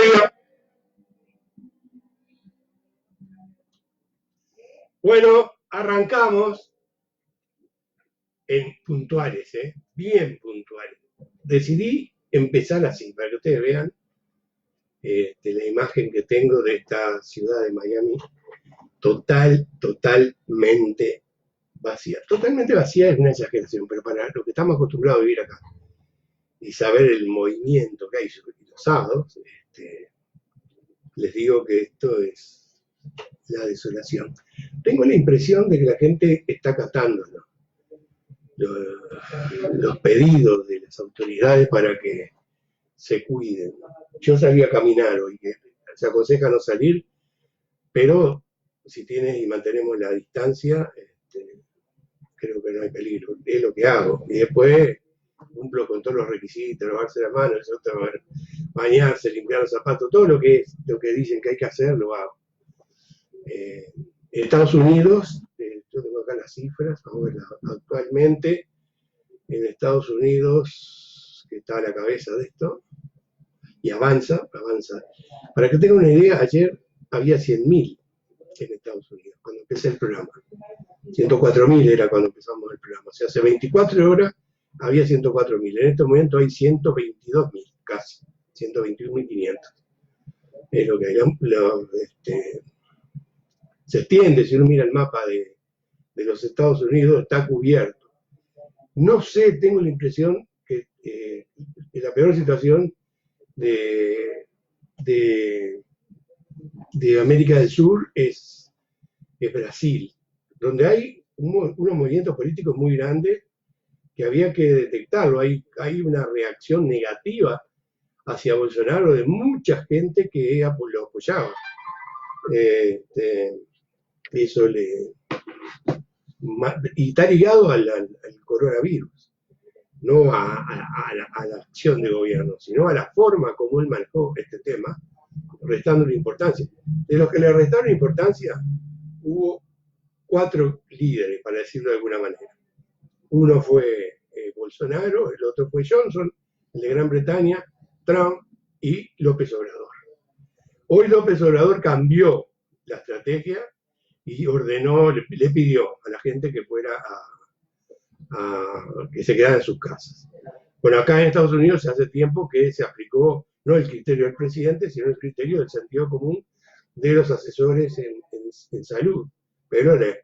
audio. Bueno, arrancamos en puntuales, bien puntuales. Decidí empezar así, para que ustedes vean la imagen que tengo de esta ciudad de Miami, totalmente vacía. Totalmente vacía es una exageración, pero para lo que estamos acostumbrados a vivir acá y saber el movimiento que hay sobre los sábados, les digo que esto es la desolación. Tengo la impresión de que la gente está acatando los pedidos de las autoridades para que se cuiden. Yo salí a caminar hoy, que se aconseja no salir, pero si tienes y mantenemos la distancia, creo que no hay peligro. Es lo que hago. Y después cumplo con todos los requisitos, lavarse las manos, bañarse, limpiar los zapatos, todo lo que dicen que hay que hacer, lo hago. En Estados Unidos, yo tengo acá las cifras, vamos a verlas actualmente. En Estados Unidos, que está a la cabeza de esto, y avanza. Para que tengan una idea, ayer había 100.000 en Estados Unidos, cuando empecé el programa. 104.000 era cuando empezamos el programa. O sea, hace 24 horas había 104.000. En este momento hay 122.000, casi. 121.500. Es lo que hay. Se extiende, si uno mira el mapa de los Estados Unidos, está cubierto. No sé, tengo la impresión que la peor situación de América del Sur es Brasil, donde hay unos movimientos políticos muy grandes que había que detectarlo. Hay una reacción negativa hacia Bolsonaro de mucha gente que lo apoyaba. Eso y está ligado al coronavirus, no a la acción de gobierno, sino a la forma como él manejó este tema, restándole importancia. De los que le restaron importancia, hubo 4 líderes, para decirlo de alguna manera. Uno fue Bolsonaro, el otro fue Johnson, el de Gran Bretaña, Trump y López Obrador. Hoy López Obrador cambió la estrategia y ordenó, le pidió a la gente que fuera que se quedara en sus casas. Bueno, acá en Estados Unidos hace tiempo que se aplicó no el criterio del presidente, sino el criterio del sentido común de los asesores en salud. Pero la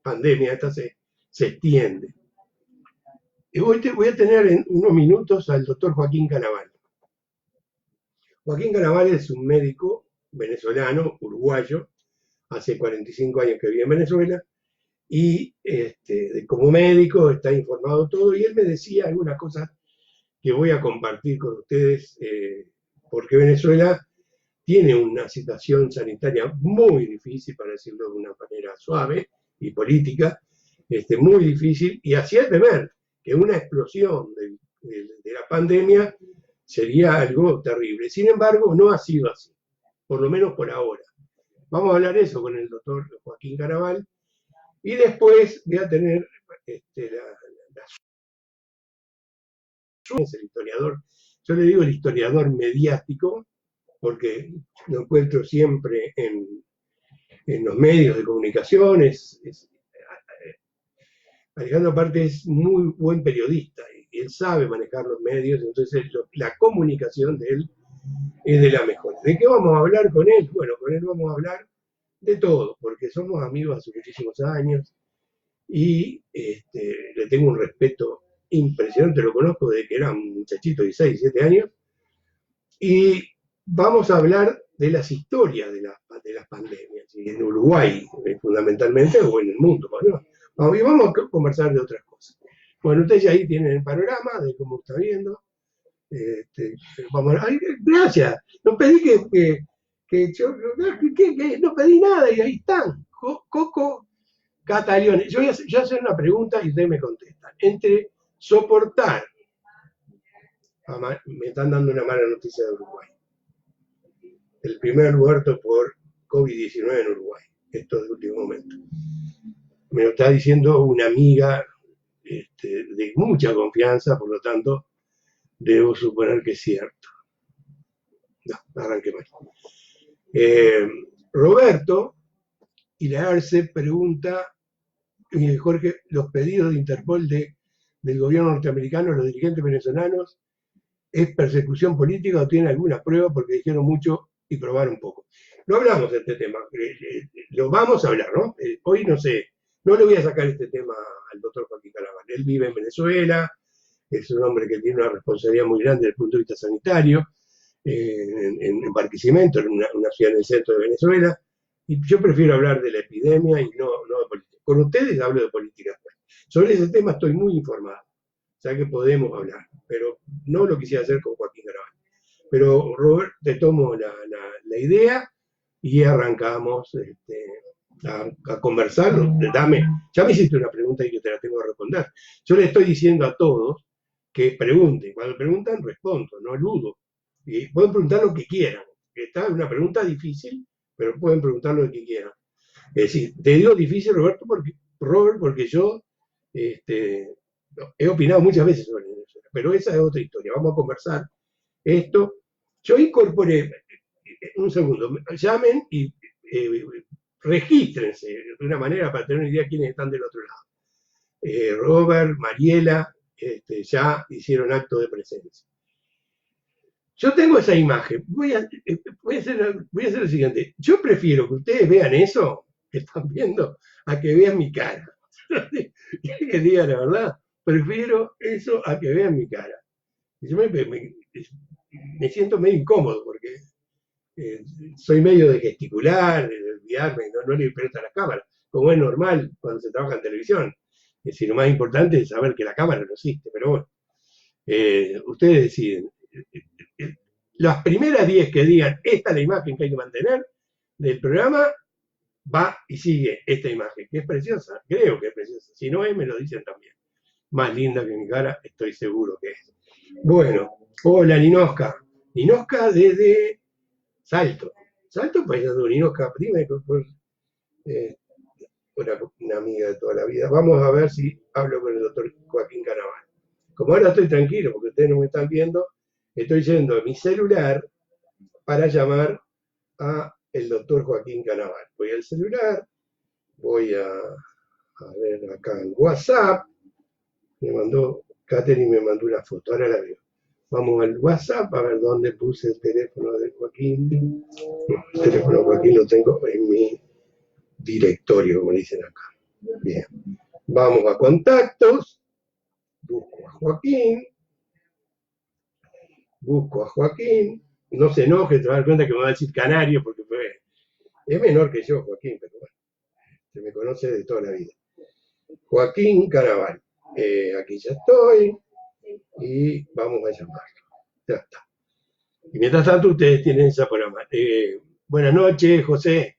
pandemia esta se extiende. Y hoy voy a tener en unos minutos al doctor Joaquín Canaval. Joaquín Canaval es un médico venezolano, uruguayo, hace 45 años que vive en Venezuela, y como médico está informado todo, y él me decía algunas cosas que voy a compartir con ustedes, porque Venezuela tiene una situación sanitaria muy difícil, para decirlo de una manera suave y política, muy difícil, y hacía temer que una explosión de la pandemia sería algo terrible. Sin embargo, no ha sido así, por lo menos por ahora. Vamos a hablar eso con el doctor Joaquín Canaval, y después voy a tener el historiador, yo le digo el historiador mediático, porque lo encuentro siempre en los medios de comunicaciones. Alejandro aparte es muy buen periodista, y él sabe manejar los medios, entonces la comunicación de él es de la mejor. ¿De qué vamos a hablar con él? Bueno, con él vamos a hablar de todo, porque somos amigos hace muchísimos años, y le tengo un respeto impresionante, lo conozco desde que era un muchachito de 6, 7 años, y vamos a hablar de las historias de las pandemias, y en Uruguay fundamentalmente, o en el mundo, ¿no? Y vamos a conversar de otras cosas. Bueno, ustedes ahí tienen el panorama de cómo está viendo. Gracias, no pedí no pedí nada, y ahí están, Coco Catalione. Yo voy a hacer una pregunta y ustedes me contestan. Entre soportar, me están dando una mala noticia de Uruguay, el primer muerto por COVID-19 en Uruguay, esto de último momento. Me lo está diciendo una amiga de mucha confianza, por lo tanto, debo suponer que es cierto. No, arranqué mal. Roberto Ilaarse pregunta, Jorge, los pedidos de Interpol del gobierno norteamericano, los dirigentes venezolanos, ¿es persecución política o tiene alguna prueba? Porque dijeron mucho y probaron poco. No hablamos de este tema, lo vamos a hablar, ¿no? Hoy no sé, no le voy a sacar este tema al doctor Joaquín Caraval. Él vive en Venezuela, es un hombre que tiene una responsabilidad muy grande desde el punto de vista sanitario, en Barquisimeto, en una ciudad en el centro de Venezuela, y yo prefiero hablar de la epidemia y no de política. Con ustedes hablo de política. Sobre ese tema estoy muy informado, o sea que podemos hablar, pero no lo quisiera hacer con Joaquín Caraval. Pero Robert, te tomo la idea y arrancamos a conversar. Ya me hiciste una pregunta y que te la tengo que responder. Yo le estoy diciendo a todos que pregunten. Cuando preguntan, respondo, no eludo. Y pueden preguntar lo que quieran. Esta es una pregunta difícil, pero pueden preguntar lo que quieran. Es decir, te digo difícil, Robert, porque yo he opinado muchas veces sobre Venezuela, pero esa es otra historia. Vamos a conversar esto. Yo incorporé, un segundo, llamen y regístrense de una manera para tener una idea de quiénes están del otro lado. Robert, Mariela, ya hicieron acto de presencia. Yo tengo esa imagen. Voy a hacer lo siguiente. Yo prefiero que ustedes vean eso que están viendo a que vean mi cara. Que diga la verdad. Prefiero eso a que vean mi cara. Yo me siento medio incómodo porque soy medio de gesticular, de olvidarme, no le presto a la cámara, como es normal cuando se trabaja en televisión. Es decir, lo más importante es saber que la cámara no existe, pero bueno, ustedes deciden. Las primeras 10 que digan, esta es la imagen que hay que mantener del programa, va y sigue esta imagen, que es preciosa, creo que es preciosa. Si no es, me lo dicen también. Más linda que mi cara, estoy seguro que es. Bueno, hola Ninoska. Ninoska desde Salto. Salto, país de Ninoska, dime por una amiga de toda la vida. Vamos a ver si hablo con el doctor Joaquín Caraval. Como ahora estoy tranquilo, porque ustedes no me están viendo, estoy yendo a mi celular para llamar a el doctor Joaquín Caraval. Voy al celular, voy a ver acá en WhatsApp, Catherine me mandó una foto, ahora la veo. Vamos al WhatsApp a ver dónde puse el teléfono de Joaquín. El teléfono de Joaquín lo tengo en mi directorio, como dicen acá. Bien. Vamos a contactos, busco a Joaquín, no se enoje, te vas a dar cuenta que me va a decir canario, porque es menor que yo, Joaquín, pero bueno, se me conoce de toda la vida. Joaquín Caraval, aquí ya estoy, y vamos a llamarlo, ya está. Y mientras tanto ustedes tienen esa programa. Buenas noches, José.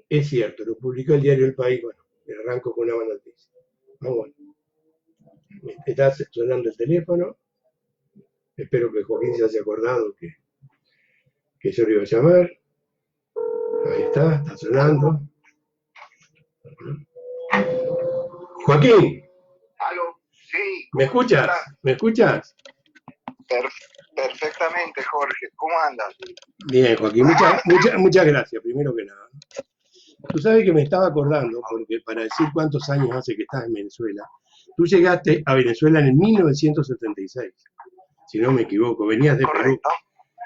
Es cierto, lo publicó el diario El País, bueno, arranco con una mala noticia. Vamos. Me está sonando el teléfono. Espero que Joaquín se haya acordado que yo le iba a llamar. Ahí está sonando. Joaquín. Aló, sí. ¿Me escuchas? ¿Me escuchas? Perfectamente, Jorge. ¿Cómo andas? Bien, Joaquín. Muchas gracias, primero que nada. Tú sabes que me estaba acordando, porque para decir cuántos años hace que estás en Venezuela, tú llegaste a Venezuela en el 1976, si no me equivoco, venías de Perú.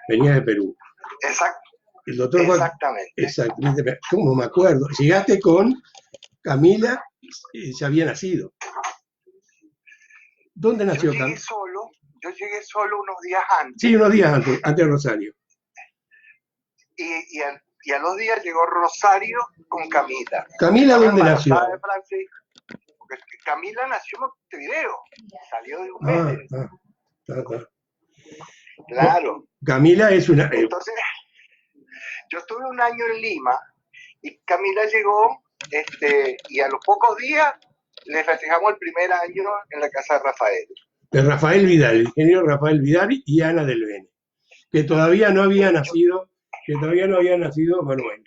Venías de Perú. Exacto. El doctor Exactamente. Exactamente. ¿Cómo me acuerdo? Llegaste con Camila, ya había nacido. ¿Dónde nació Camila? Yo llegué solo unos días antes. Sí, unos días antes de Rosario. Y a los días llegó Rosario con Camila. ¿Camila dónde nació? Porque Camila nació en Montevideo. Salió de un mes. Claro. Camila es una... Entonces, yo estuve un año en Lima y Camila llegó y a los pocos días le festejamos el primer año en la casa de Rafael. De Rafael Vidal, el ingeniero Rafael Vidal y Ana del Bene, que todavía no había nacido Manuel.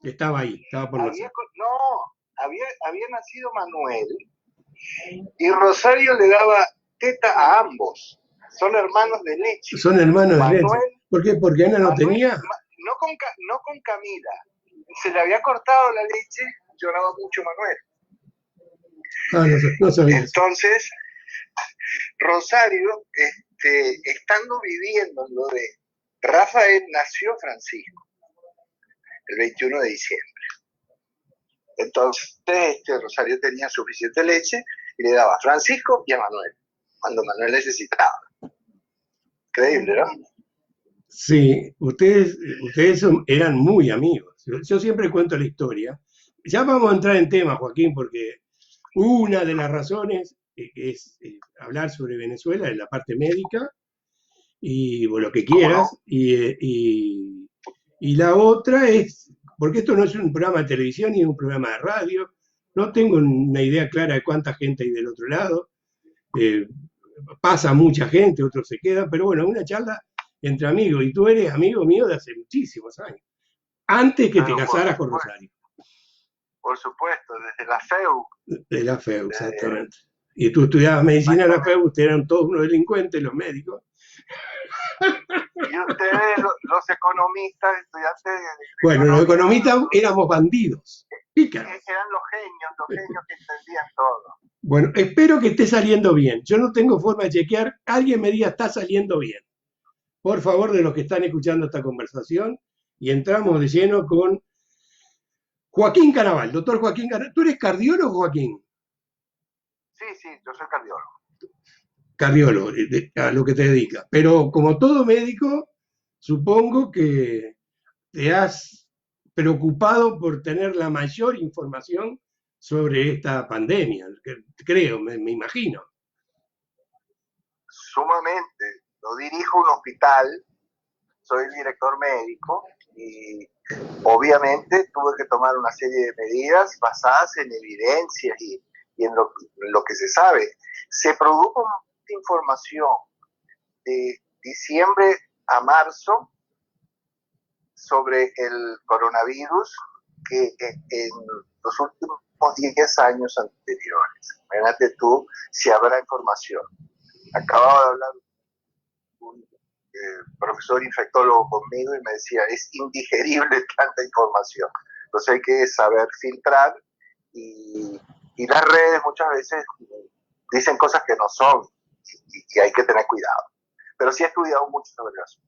Estaba ahí, estaba por nacer. Había nacido Manuel y Rosario le daba teta a ambos. son hermanos de leche. Son hermanos de leche. Manuel, ¿Por qué? Porque Ana no Manuel, tenía. no con Camila. Se le había cortado la leche, lloraba mucho Manuel. Ah, no sabía eso. Entonces, Rosario, estando viviendo en lo de Rafael, nació Francisco el 21 de diciembre. Entonces, Rosario tenía suficiente leche y le daba a Francisco y a Manuel, cuando Manuel necesitaba. Increíble, ¿no? Sí, ustedes eran muy amigos. Yo siempre cuento la historia. Ya vamos a entrar en tema, Joaquín, porque una de las razones es hablar sobre Venezuela en la parte médica y o lo que quieras, ¿Cómo no? y la otra es, porque esto no es un programa de televisión ni un programa de radio, no tengo una idea clara de cuánta gente hay del otro lado, eh, pasa mucha gente, otros se quedan, pero bueno, una charla entre amigos, y tú eres amigo mío de hace muchísimos años, antes que te Pero casaras con Rosario. Por supuesto, desde la FEU. De la FEU, exactamente. Y tú estudiabas medicina en la FEU, ustedes eran todos unos delincuentes, los médicos. Y ustedes, los economistas, estudiantes de bueno, los economistas éramos bandidos, pícaros. Eran los genios que entendían todo. Bueno, espero que esté saliendo bien. Yo no tengo forma de chequear. Alguien me diga, está saliendo bien. Por favor, de los que están escuchando esta conversación, y entramos de lleno con Joaquín Canaval. Doctor Joaquín Canaval. ¿Tú eres cardiólogo, Joaquín? Sí, yo soy cardiólogo. Cardiólogo, a lo que te dedicas. Pero como todo médico, supongo que te has preocupado por tener la mayor información sobre esta pandemia, creo, me imagino. Sumamente. Yo dirijo un hospital, soy director médico y obviamente tuve que tomar una serie de medidas basadas en evidencias y en lo que se sabe. Se produjo mucha información de diciembre a marzo sobre el coronavirus que en los últimos 10 años anteriores. Imagínate tú si habrá información. Acababa de hablar un profesor infectólogo conmigo y me decía, es indigerible tanta información. Entonces hay que saber filtrar y las redes muchas veces dicen cosas que no son y hay que tener cuidado. Pero sí he estudiado mucho sobre eso.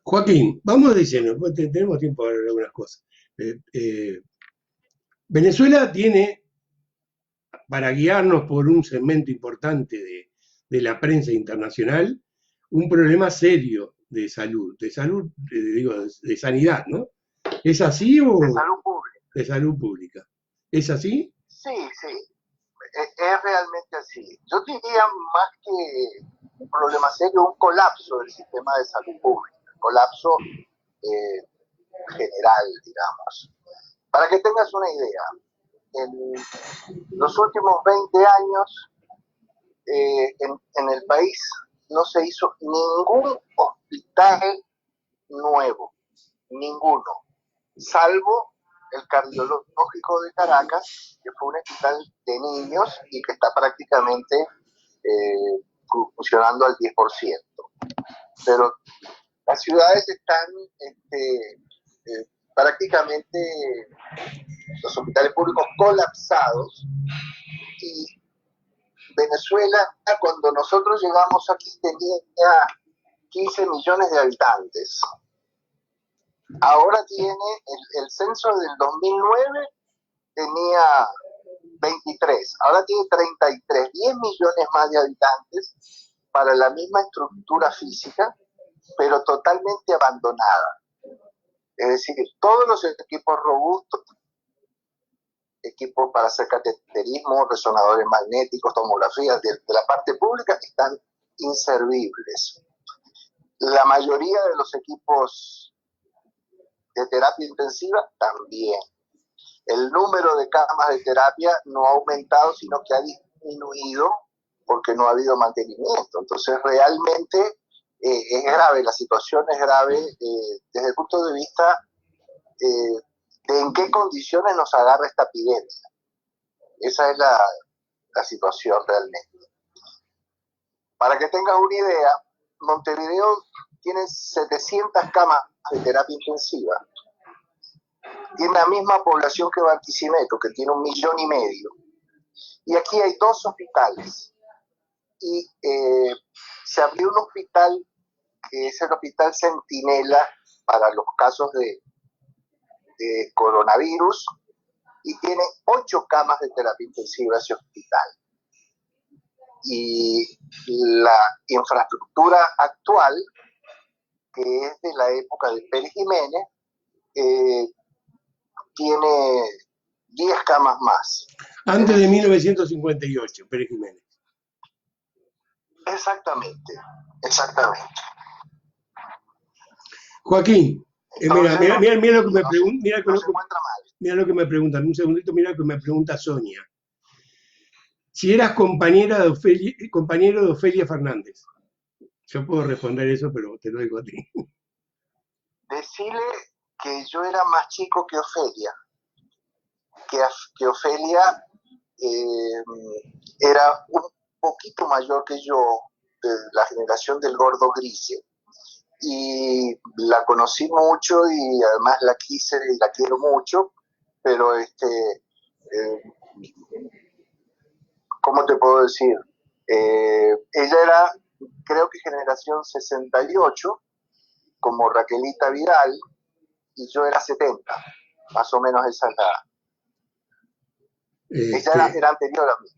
Joaquín, vamos diciendo, tenemos tiempo para algunas cosas. Venezuela tiene, para guiarnos por un segmento importante de la prensa internacional, un problema serio de salud, digo, de sanidad, ¿no? ¿Es así o...? De salud pública. De salud pública. ¿Es así? Sí. Es realmente así. Yo diría más que un problema serio, un colapso del sistema de salud pública, colapso general, digamos. Para que tengas una idea, en los últimos 20 años en el país no se hizo ningún hospital nuevo, ninguno, salvo el cardiológico de Caracas, que fue un hospital de niños y que está prácticamente funcionando al 10%. Pero las ciudades están prácticamente, los hospitales públicos colapsados, y Venezuela, cuando nosotros llegamos aquí, tenía 15 millones de habitantes. Ahora tiene, el censo del 2009 tenía 23, ahora tiene 33, 10 millones más de habitantes para la misma estructura física, pero totalmente abandonada. Es decir, todos los equipos robustos, equipos para hacer cateterismo, resonadores magnéticos, tomografías de la parte pública están inservibles. La mayoría de los equipos de terapia intensiva también. El número de camas de terapia no ha aumentado, sino que ha disminuido porque no ha habido mantenimiento. Entonces, realmente es grave, la situación es grave desde el punto de vista de en qué condiciones nos agarra esta epidemia. Esa es la situación realmente. Para que tengas una idea, Montevideo tiene 700 camas de terapia intensiva. Tiene la misma población que Barquisimeto, que tiene 1,5 millones. Y aquí hay 2 hospitales. Y se abrió un hospital que es el Hospital Centinela para los casos de coronavirus, y tiene 8 camas de terapia intensiva ese hospital. Y la infraestructura actual, que es de la época de Pérez Jiménez, tiene 10 camas más. Antes de 1958, Pérez Jiménez. Exactamente, exactamente. Joaquín, Entonces, mira lo que me pregunta, mira lo que me preguntan, un segundito, mira lo que me pregunta Sonia. Si eras compañero de Ofelia Fernández. Yo puedo responder eso, pero te lo digo a ti. Decirle que yo era más chico que Ofelia, que Ofelia era un poquito mayor que yo, de la generación del Gordo Grise, y la conocí mucho y además la quise y la quiero mucho, pero ¿cómo te puedo decir? Ella era, creo que generación 68, como Raquelita Vidal, y yo era 70, más o menos esa es la... Ella era anterior a mí.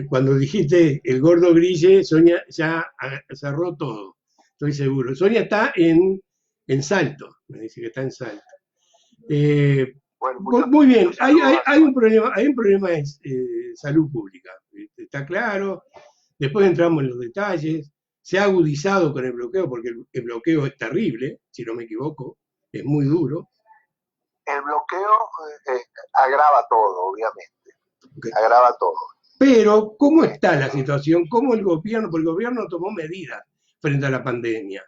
Cuando dijiste el Gordo Grille, Sonia ya cerró todo, estoy seguro. Sonia está en Salto, me dice que está en Salto. Bueno, muy bien, hay un problema de salud pública, está claro. Después entramos en los detalles. Se ha agudizado con el bloqueo, porque el bloqueo es terrible, si no me equivoco, es muy duro. El bloqueo agrava todo, obviamente. Okay. Agrava todo. Pero, ¿cómo está la situación? ¿Cómo el gobierno? Porque el gobierno tomó medidas frente a la pandemia.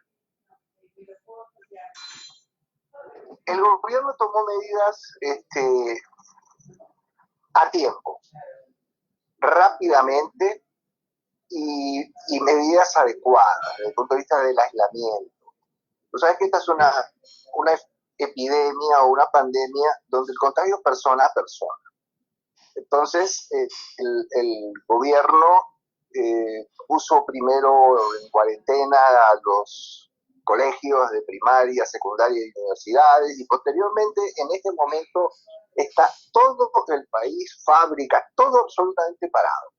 El gobierno tomó medidas a tiempo, rápidamente, y medidas adecuadas desde el punto de vista del aislamiento. Tú sabes que esta es una epidemia o una pandemia donde el contagio es persona a persona. Entonces, el gobierno puso primero en cuarentena a los colegios de primaria, secundaria y universidades, y posteriormente, en este momento, está todo el país, fábricas, todo absolutamente parado.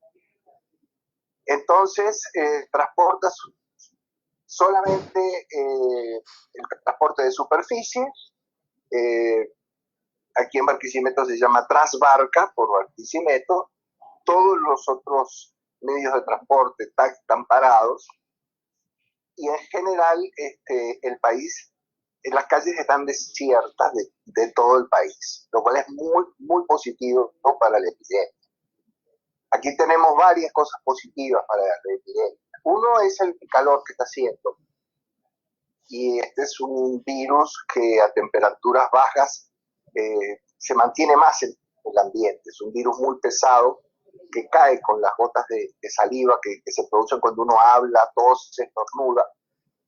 Entonces, transporta solamente el transporte de superficie. Aquí en Barquisimeto se llama Transbarca, por Barquisimeto. Todos los otros medios de transporte están parados. Y en general, el país, las calles están desiertas de todo el país, lo cual es muy, muy positivo para la epidemia. Aquí tenemos varias cosas positivas para la epidemia. Uno es el calor que está haciendo. Y este es un virus que a temperaturas bajas se mantiene más en el ambiente. Es un virus muy pesado que cae con las gotas de saliva que se producen cuando uno habla, tose, estornuda,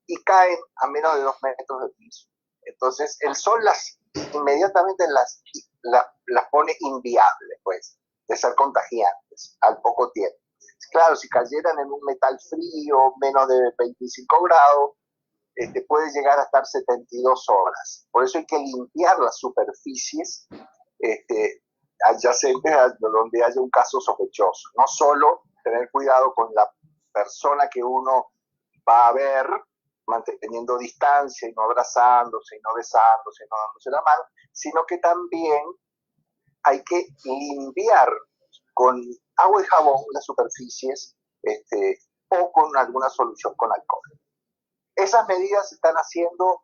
y caen a menos de 2 metros del piso. Entonces el sol inmediatamente las pone inviables, pues, de ser contagiantes al poco tiempo. Claro, si cayeran en un metal frío, menos de 25 grados, puede llegar a estar 72 horas. Por eso hay que limpiar las superficies adyacentes a donde haya un caso sospechoso. No solo tener cuidado con la persona que uno va a ver, manteniendo distancia y no abrazándose, y no besándose, y no dándose la mano, sino que también hay que limpiar con agua y jabón las superficies o con alguna solución con alcohol. Esas medidas se están haciendo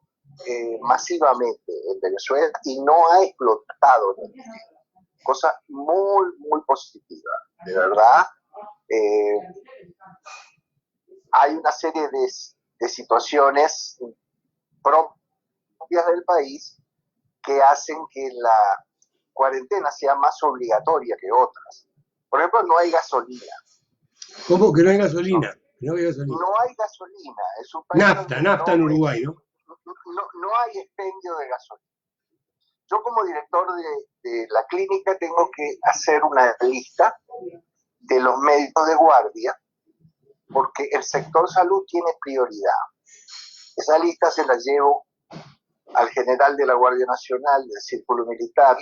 masivamente en Venezuela y no ha explotado. Cosa muy, muy positiva. De verdad, hay una serie de situaciones propias del país que hacen que la cuarentena sea más obligatoria que otras. Por ejemplo, no hay gasolina. ¿Cómo que no hay gasolina? No había gasolina. No hay gasolina. Es un país Nafta, donde nafta en Uruguay, ¿no? no hay expendio de gasolina. Yo como director de la clínica tengo que hacer una lista de los médicos de guardia porque el sector salud tiene prioridad. Esa lista se la llevo al general de la Guardia Nacional, del Círculo Militar,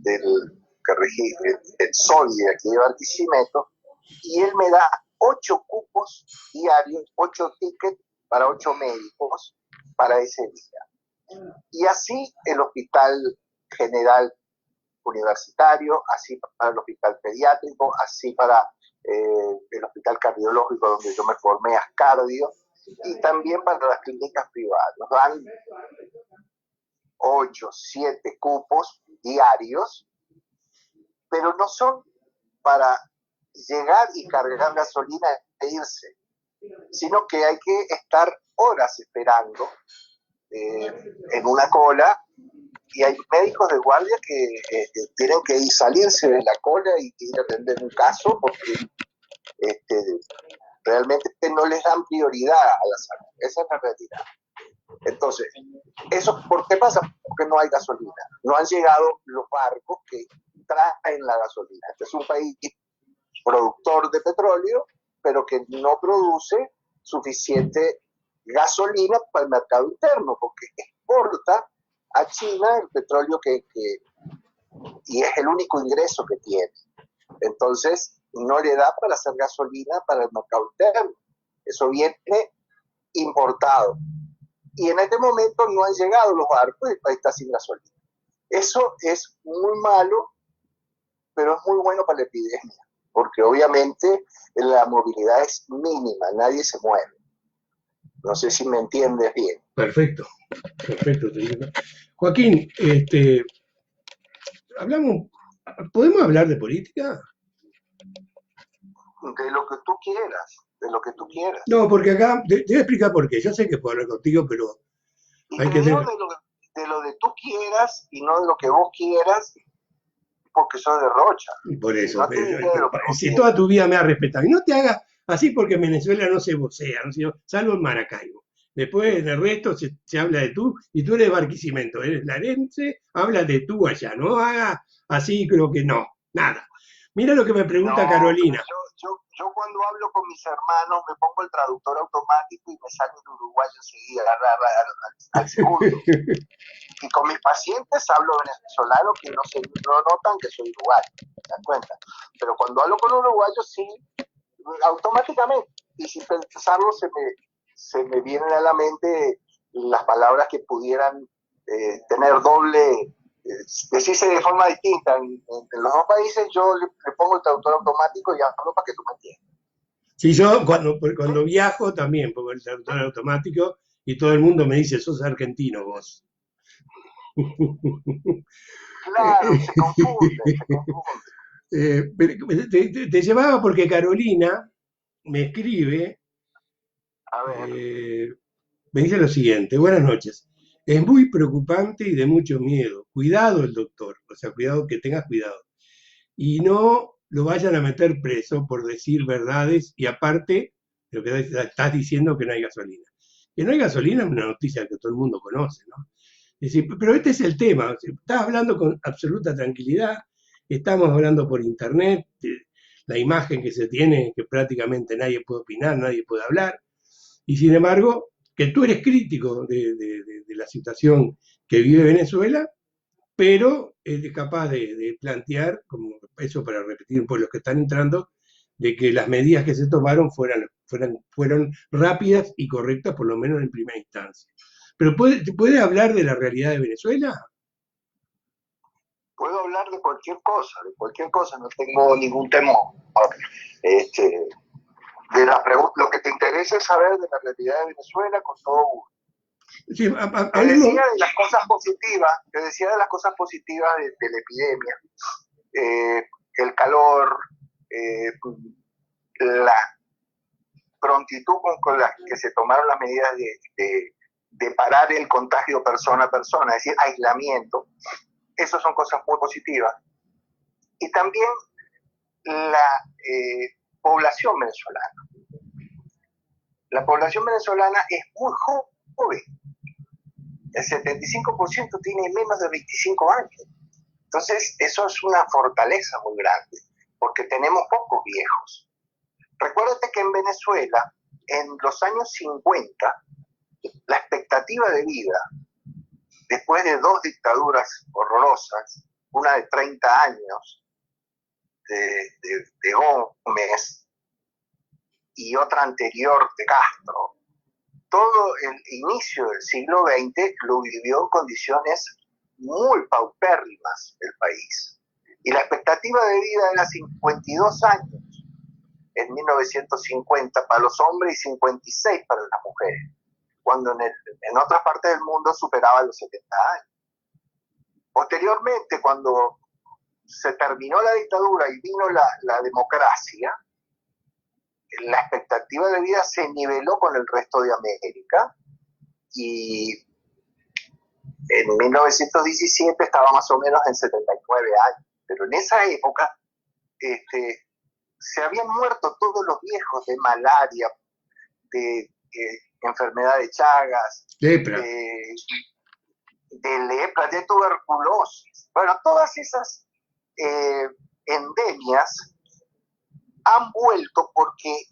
que rige el SODI de aquí de Barquisimeto, y él me da 8 cupos diarios, 8 tickets para 8 médicos para ese día. Y así el Hospital General Universitario, así para el Hospital Pediátrico, así para el Hospital Cardiológico donde yo me formé a cardio, y también para las clínicas privadas. Nos dan 8, 7 cupos diarios, pero no son para llegar y cargar gasolina e irse, sino que hay que estar horas esperando en una cola, y hay médicos de guardia que tienen que salirse de la cola y ir a atender un caso porque realmente no les dan prioridad a la salud. Esa es la realidad. Entonces, ¿eso por qué pasa? Porque no hay gasolina. No han llegado los barcos que traen la gasolina. Este es un país productor de petróleo, pero que no produce suficiente gasolina para el mercado interno, porque exporta a China el petróleo y es el único ingreso que tiene. Entonces, no le da para hacer gasolina para el mercado interno. Eso viene importado. Y en este momento no han llegado los barcos y el país está sin gasolina. Eso es muy malo, pero es muy bueno para la epidemia, porque obviamente la movilidad es mínima, nadie se mueve. No sé si me entiendes bien. Perfecto, perfecto. Te entiendo. Joaquín, ¿podemos hablar de política? De lo que tú quieras, de lo que tú quieras. No, porque acá, te voy a explicar por qué. Yo sé que puedo hablar contigo, pero Y hay te que digo tener... de lo de tú quieras y no de lo que vos quieras, porque sos de Rocha. Por Si eso, no te diré de lo que vos si quieras. toda tu vida me has respetado. Y no te hagas así porque en Venezuela no se vocea, ¿no? Salvo en Maracaibo. Después, en el resto, se habla de tú, y tú eres Barquisimeto, eres larense, habla de tú allá. No haga así, creo que no, nada. Mira lo que me pregunta No, Carolina. yo cuando hablo con mis hermanos me pongo el traductor automático y me sale en uruguayo enseguida, al segundo. Y con mis pacientes hablo venezolano que no notan que soy uruguayo, ¿te das cuenta? Pero cuando hablo con uruguayos sí, automáticamente, y sin pensarlo se me vienen a la mente las palabras que pudieran tener doble, decirse de forma distinta. En los dos países yo le pongo el traductor automático y hablo para que tú me entiendas. Si yo cuando viajo también pongo el traductor automático y todo el mundo me dice, sos argentino vos. Claro, se confunde, se confunde. Te llevaba porque Carolina me escribe, A ver, me dice lo siguiente: buenas noches. Es muy preocupante y de mucho miedo. Cuidado el doctor, o sea, cuidado, que tengas cuidado. Y no lo vayan a meter preso por decir verdades, y aparte, lo que estás diciendo, que no hay gasolina. Que no hay gasolina es una noticia que todo el mundo conoce, ¿no? Es decir, pero este es el tema. Estás hablando con absoluta tranquilidad, estamos hablando por internet, la imagen que se tiene es que prácticamente nadie puede opinar, nadie puede hablar, y sin embargo, que tú eres crítico de la situación que vive Venezuela, pero es capaz de plantear, como eso para repetir por los que están entrando, de que las medidas que se tomaron fueron rápidas y correctas, por lo menos en primera instancia. Pero ¿puede hablar de la realidad de Venezuela? puedo hablar de cualquier cosa, no tengo ningún temor. Este, lo que te interesa es saber de la realidad de Venezuela con todo gusto. Sí, Te decía de las cosas positivas, de la epidemia, el calor, la prontitud con la que se tomaron las medidas de parar el contagio persona a persona, es decir, aislamiento. Esas son cosas muy positivas. Y también la población venezolana. La población venezolana es muy joven. El 75% tiene menos de 25 años. Entonces, eso es una fortaleza muy grande, porque tenemos pocos viejos. Recuérdate que en Venezuela, en los años 50, la expectativa de vida, después de 2 dictaduras horrorosas, una de 30 años de Gómez y otra anterior de Castro, todo el inicio del siglo XX lo vivió en condiciones muy paupérrimas el país. Y la expectativa de vida era 52 años en 1950 para los hombres y 56 para las mujeres, cuando en otras partes del mundo superaba los 70 años. Posteriormente, cuando se terminó la dictadura y vino la democracia, la expectativa de vida se niveló con el resto de América y en 1917 estaba más o menos en 79 años. Pero en esa época se habían muerto todos los viejos de malaria, de enfermedad de Chagas, Lepra. de lepra, de tuberculosis. Bueno, todas esas endemias han vuelto porque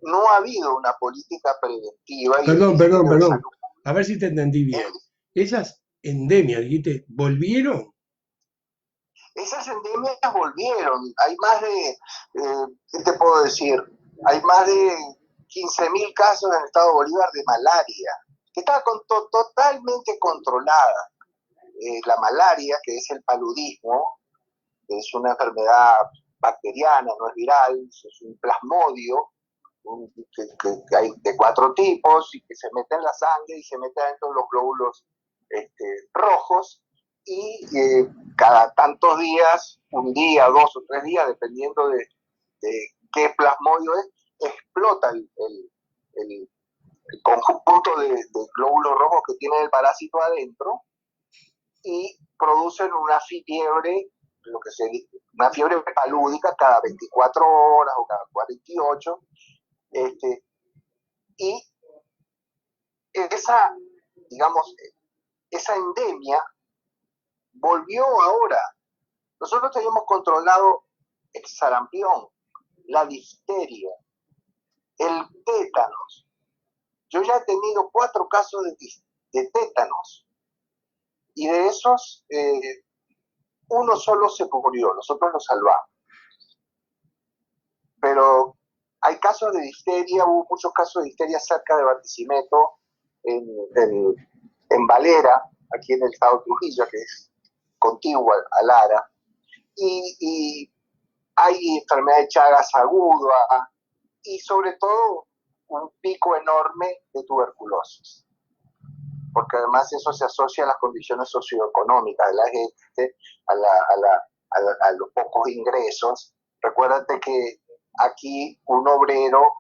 no ha habido una política preventiva. Perdón. A ver si te entendí bien. Esas endemias, dijiste, ¿volvieron? Esas endemias volvieron. Hay más de, ¿qué te puedo decir? Hay más de 15.000 casos en el estado de Bolívar de malaria, que está totalmente controlada. La malaria, que es el paludismo, es una enfermedad bacteriana, no es viral, es un plasmodio que hay de 4 tipos y que se mete en la sangre y se mete dentro de los glóbulos rojos y cada tantos días, un día, 2 o 3 días, dependiendo de qué plasmodio es, explota el conjunto de glóbulos rojos que tiene el parásito adentro y producen una fiebre, una fiebre palúdica cada 24 horas o cada 48, y esa, digamos, esa endemia volvió ahora. Nosotros teníamos controlado el sarampión, la difteria, el tétanos. Yo ya he tenido 4 casos de tétanos y de esos uno solo se murió, nosotros lo salvamos. Pero hay casos de difteria, hubo muchos casos de difteria cerca de Barquisimeto, en Valera, aquí en el estado de Trujillo, que es contigua a Lara, y hay enfermedad de Chagas aguda y sobre todo un pico enorme de tuberculosis, porque además eso se asocia a las condiciones socioeconómicas de la gente, a los pocos ingresos. Recuérdate que aquí un obrero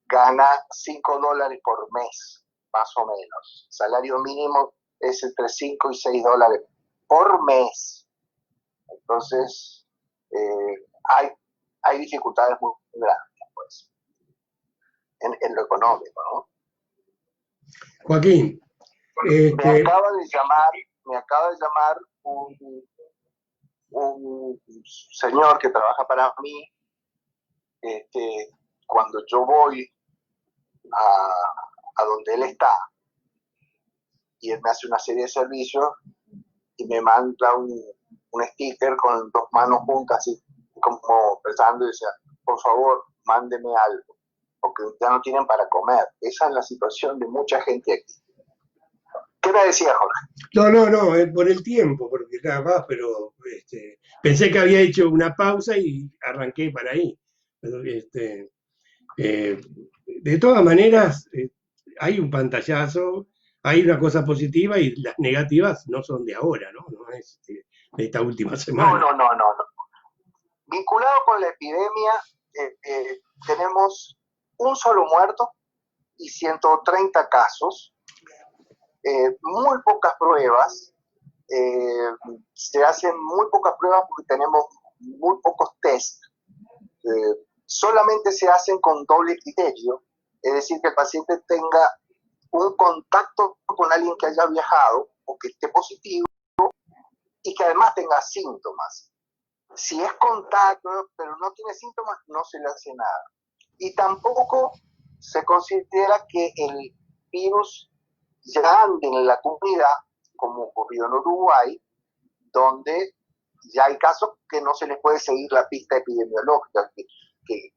gana $5 por mes, más o menos. Salario mínimo es entre $5 y $6 por mes. Entonces, hay dificultades muy grandes, pues, en lo económico, ¿no? Joaquín, me acaba de llamar un señor que trabaja para mí, cuando yo voy a donde él está, y él me hace una serie de servicios y me manda un sticker con 2 manos juntas, así como pensando, y decía, por favor, mándeme algo, porque ya no tienen para comer. Esa es la situación de mucha gente aquí. ¿Qué me decía, Jorge? No, por el tiempo, porque nada más, pero pensé que había hecho una pausa y arranqué para ahí. Pero, de todas maneras, hay un pantallazo, hay una cosa positiva y las negativas no son de ahora, ¿no? No es de esta última semana. No. Vinculado con la epidemia, tenemos un solo muerto y 130 casos, muy pocas pruebas, se hacen muy pocas pruebas porque tenemos muy pocos test, solamente se hacen con doble criterio, es decir, que el paciente tenga un contacto con alguien que haya viajado o que esté positivo y que además tenga síntomas. Si es contacto, pero no tiene síntomas, no se le hace nada. Y tampoco se considera que el virus ya ande en la comunidad, como ocurrió en Uruguay, donde ya hay casos que no se les puede seguir la pista epidemiológica, que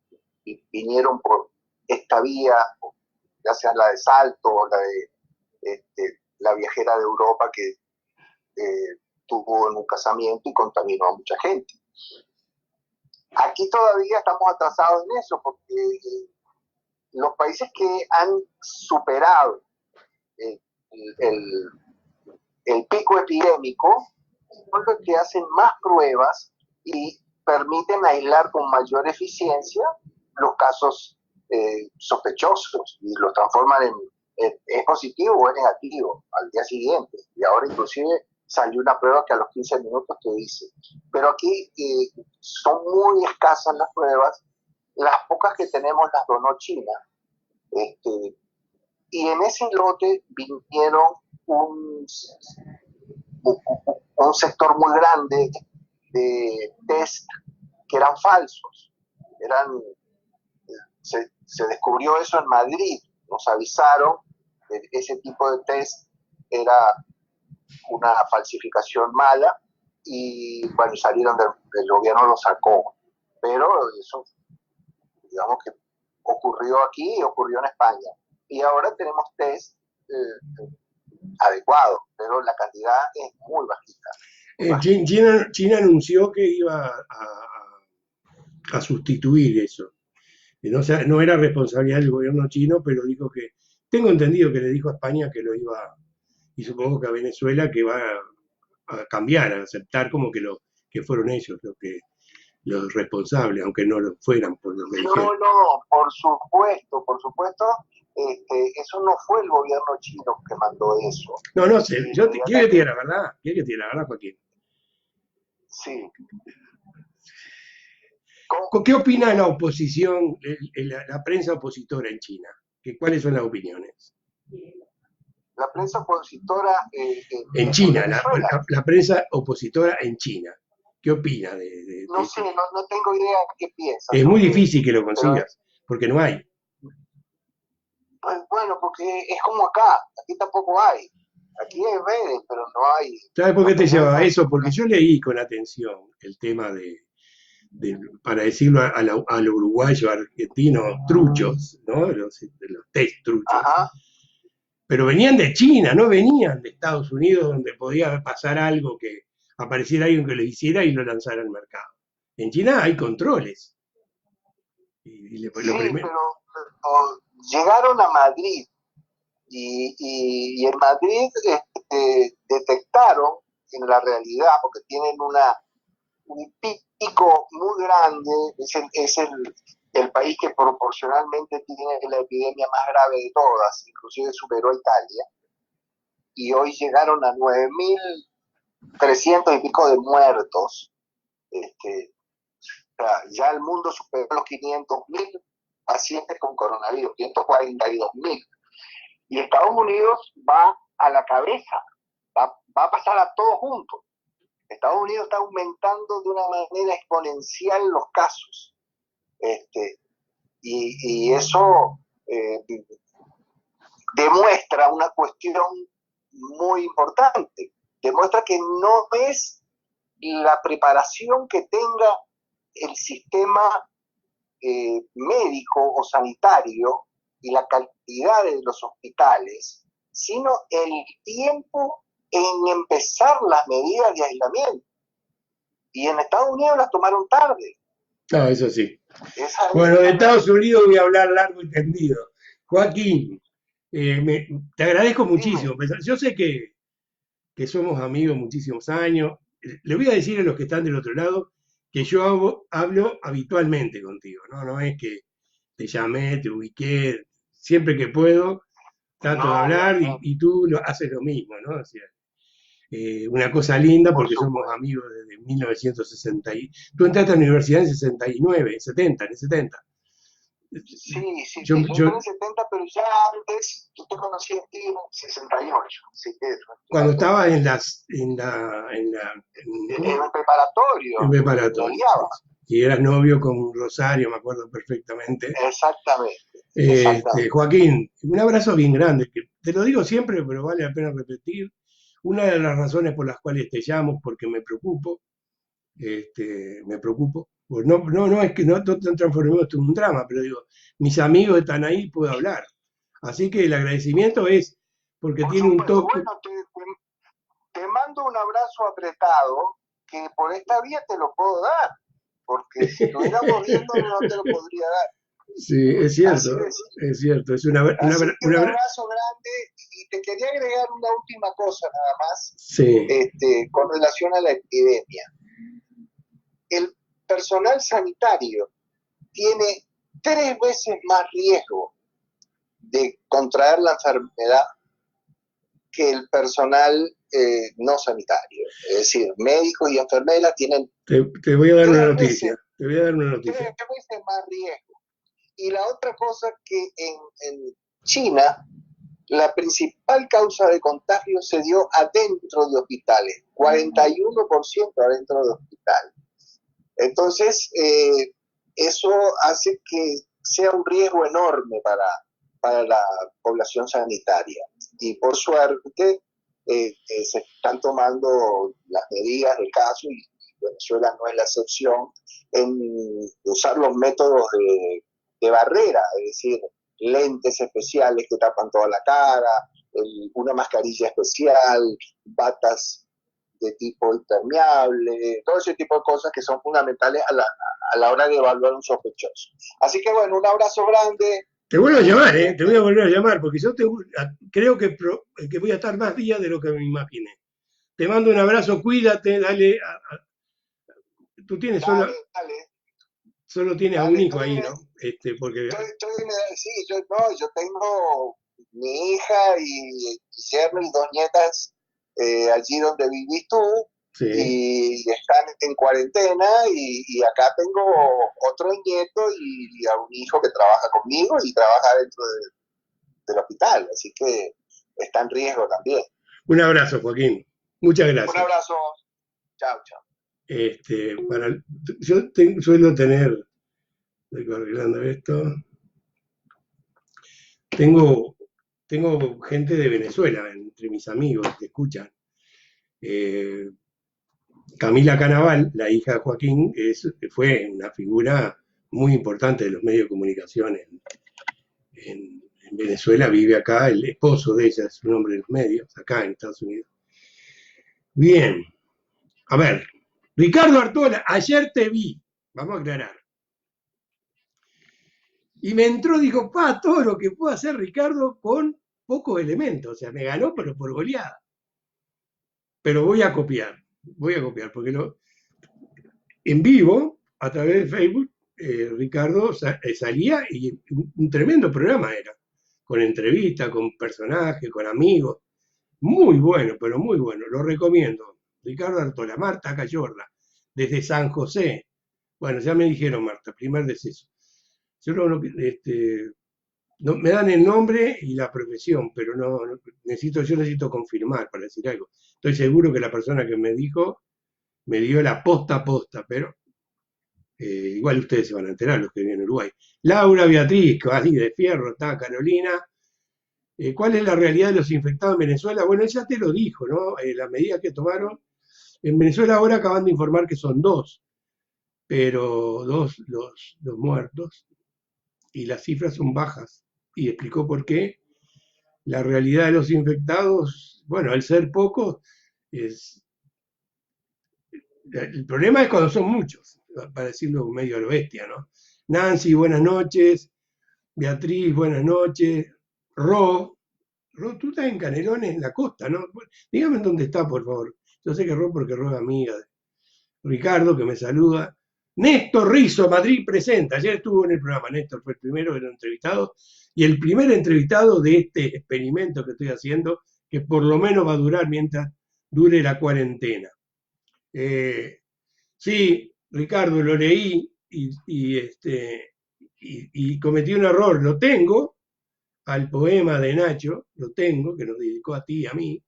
vinieron por esta vía, ya sea la de Salto o la de la viajera de Europa que tuvo en un casamiento y contaminó a mucha gente. Aquí todavía estamos atrasados en eso, porque los países que han superado el pico epidémico son los que hacen más pruebas y permiten aislar con mayor eficiencia los casos sospechosos y los transforman en es positivo o es negativo al día siguiente. Y ahora inclusive salió una prueba que a los 15 minutos te dice. Pero aquí son muy escasas las pruebas. Las pocas que tenemos las donó China. Y en ese lote vinieron un sector muy grande de test que eran falsos. Se descubrió eso en Madrid. Nos avisaron que ese tipo de test era una falsificación mala y bueno, salieron el gobierno lo sacó. Pero eso, digamos que ocurrió aquí y ocurrió en España. Y ahora tenemos test adecuados, pero la cantidad es muy bajita. China anunció que iba a sustituir eso. No era responsabilidad del gobierno chino, pero dijo que, tengo entendido que le dijo a España que lo iba, y supongo que a Venezuela que va a cambiar, a aceptar como que fueron ellos los responsables, aunque no lo fueran por lo que dijeron. No, por supuesto, eso no fue el gobierno chino que mandó eso. No sé, quiero que te diga la verdad, Joaquín. Sí. ¿Qué opina la oposición, la prensa opositora en China? ¿Cuáles son las opiniones? La prensa opositora en China, la prensa opositora en China. ¿Qué opina no sé, no tengo idea qué piensa. Es muy difícil que lo consigas, porque no hay. Pues bueno, porque es como acá, aquí tampoco hay. Aquí hay redes, pero no hay. ¿Sabes por qué te llevaba a eso? Porque yo leí con atención el tema para decirlo al uruguayo, argentino, truchos, ¿no? De los test truchos. Ajá. Pero venían de China, no venían de Estados Unidos, donde podía pasar algo que apareciera alguien que lo hiciera y lo lanzara al mercado. En China hay controles. Sí, pero llegaron a Madrid y en Madrid detectaron en la realidad, porque tienen un pico muy grande, es el país que proporcionalmente tiene la epidemia más grave de todas, inclusive superó a Italia, y hoy llegaron a 9.300 y pico de muertos. Ya el mundo superó los 500.000 pacientes con coronavirus, 542.000. Y Estados Unidos va a la cabeza, va a pasar a todos juntos. Estados Unidos está aumentando de una manera exponencial los casos. Y eso demuestra una cuestión muy importante. Demuestra que no es la preparación que tenga el sistema médico o sanitario y la calidad de los hospitales, sino el tiempo en empezar las medidas de aislamiento. Y en Estados Unidos las tomaron tarde. No, eso sí. Bueno, de Estados Unidos voy a hablar largo y tendido. Joaquín, te agradezco muchísimo. Yo sé que somos amigos muchísimos años. Le voy a decir a los que están del otro lado que yo hablo habitualmente contigo, ¿no? No es que te llamé, te ubiqué, siempre que puedo, trato de hablar y tú haces lo mismo, ¿no? O sea, una cosa linda porque somos amigos desde 1960. Tú entraste a la universidad en 69, en el 70. Sí, sí, Yo, sí, yo yo entré en 70, pero ya antes yo te conocí en ti en 68, así que cuando fíjate, estaba en ¿cómo? el preparatorio, En me preparatorio, sí, odiaba. sí. Y eras novio con Rosario, me acuerdo perfectamente. Exactamente, exactamente. Joaquín, un abrazo bien grande, que te lo digo siempre, pero vale la pena repetir. Una de las razones por las cuales te llamo, porque me preocupo. Pues no es que no transformemos esto en un drama, pero digo, mis amigos están ahí, puedo hablar. Así que el agradecimiento es porque Por tiene un supuesto, toque. bueno, te mando un abrazo apretado que por esta vía te lo puedo dar, porque si estuviéramos viendo no te lo podría dar. Sí, Así de simple. es cierto, es Así que un abrazo grande y te quería agregar una última cosa nada más sí, con relación a la epidemia. El personal sanitario tiene 3 veces más riesgo de contraer la enfermedad que el personal no sanitario. Es decir, médicos y enfermeras tienen te voy a dar una tres noticia, veces, te voy a dar una tres noticia. veces más riesgo. Y la otra cosa que en China la principal causa de contagio se dio adentro de hospitales, 41% adentro de hospitales. Entonces, eso hace que sea un riesgo enorme para la población sanitaria. Y por suerte, se están tomando las medidas del caso y Venezuela no es la excepción en usar los métodos de barrera, es decir, lentes especiales que tapan toda la cara, una mascarilla especial, batas de tipo impermeable, todo ese tipo de cosas que son fundamentales a la hora de evaluar un sospechoso. Así que bueno, un abrazo grande. Te vuelvo a llamar, ¿eh? Te voy a Este, volver a llamar, porque creo que voy a estar más días de lo que me imaginé. Te mando un abrazo, cuídate, dale. Tú tienes dale, dale, solo tienes a un dale. hijo ahí, ¿no? Porque Sí, no, yo tengo mi hija y yerno y 2 nietas allí donde vivís tú sí. y están en cuarentena y acá tengo otro nieto y a un hijo que trabaja conmigo y trabaja dentro del hospital, así que está en riesgo también. Un abrazo, Joaquín. Muchas Un gracias. abrazo, chao, chao. Para, suelo tener, estoy arreglando esto, tengo, tengo gente de Venezuela entre mis amigos que escuchan. Eh, Camila Canaval, la hija de Joaquín, fue una figura muy importante de los medios de comunicación en Venezuela, vive acá, el esposo de ella es un hombre de los medios, acá en Estados Unidos. Bien, a ver, Ricardo Artola, ayer te vi, vamos a aclarar. Y me entró, dijo, todo lo que puede hacer Ricardo con pocos elementos. O sea, me ganó, pero por goleada. Pero voy a copiar, porque en vivo, a través de Facebook, Ricardo salía y un tremendo programa era, con entrevistas, con personajes, con amigos. Muy bueno, pero muy bueno, lo recomiendo. Ricardo Artola, Marta Cayorla, desde San José. Bueno, ya me dijeron, Marta, primer deceso. Yo no, me dan el nombre y la profesión, pero yo necesito confirmar para decir algo. Estoy seguro que la persona que me dijo me dio la posta a posta, pero igual ustedes se van a enterar los que viven en Uruguay. Laura Beatriz, así de fierro, está Carolina. ¿Cuál es la realidad de los infectados en Venezuela? Bueno, ella te lo dijo, ¿no? Las medidas que tomaron. En Venezuela ahora acaban de informar que son dos, pero dos los muertos y las cifras son bajas. Y explicó por qué. La realidad de los infectados, bueno, al ser pocos, es, el problema es cuando son muchos, para decirlo medio a lo bestia, ¿no? Nancy, buenas noches. Beatriz, buenas noches. Tú estás en Canelones, en la costa, ¿no? Dígame en dónde está, por favor. Yo sé que porque Ro es amiga de Ricardo, que me saluda. Néstor Rizo, Madrid presenta. Ayer estuvo en el programa. Néstor fue el primero de los entrevistados y el primer entrevistado de este experimento que estoy haciendo, que por lo menos va a durar mientras dure la cuarentena. Sí, Ricardo, lo leí y y cometí un error, lo tengo, al poema de Nacho, lo tengo, que nos dedicó a ti y a mí,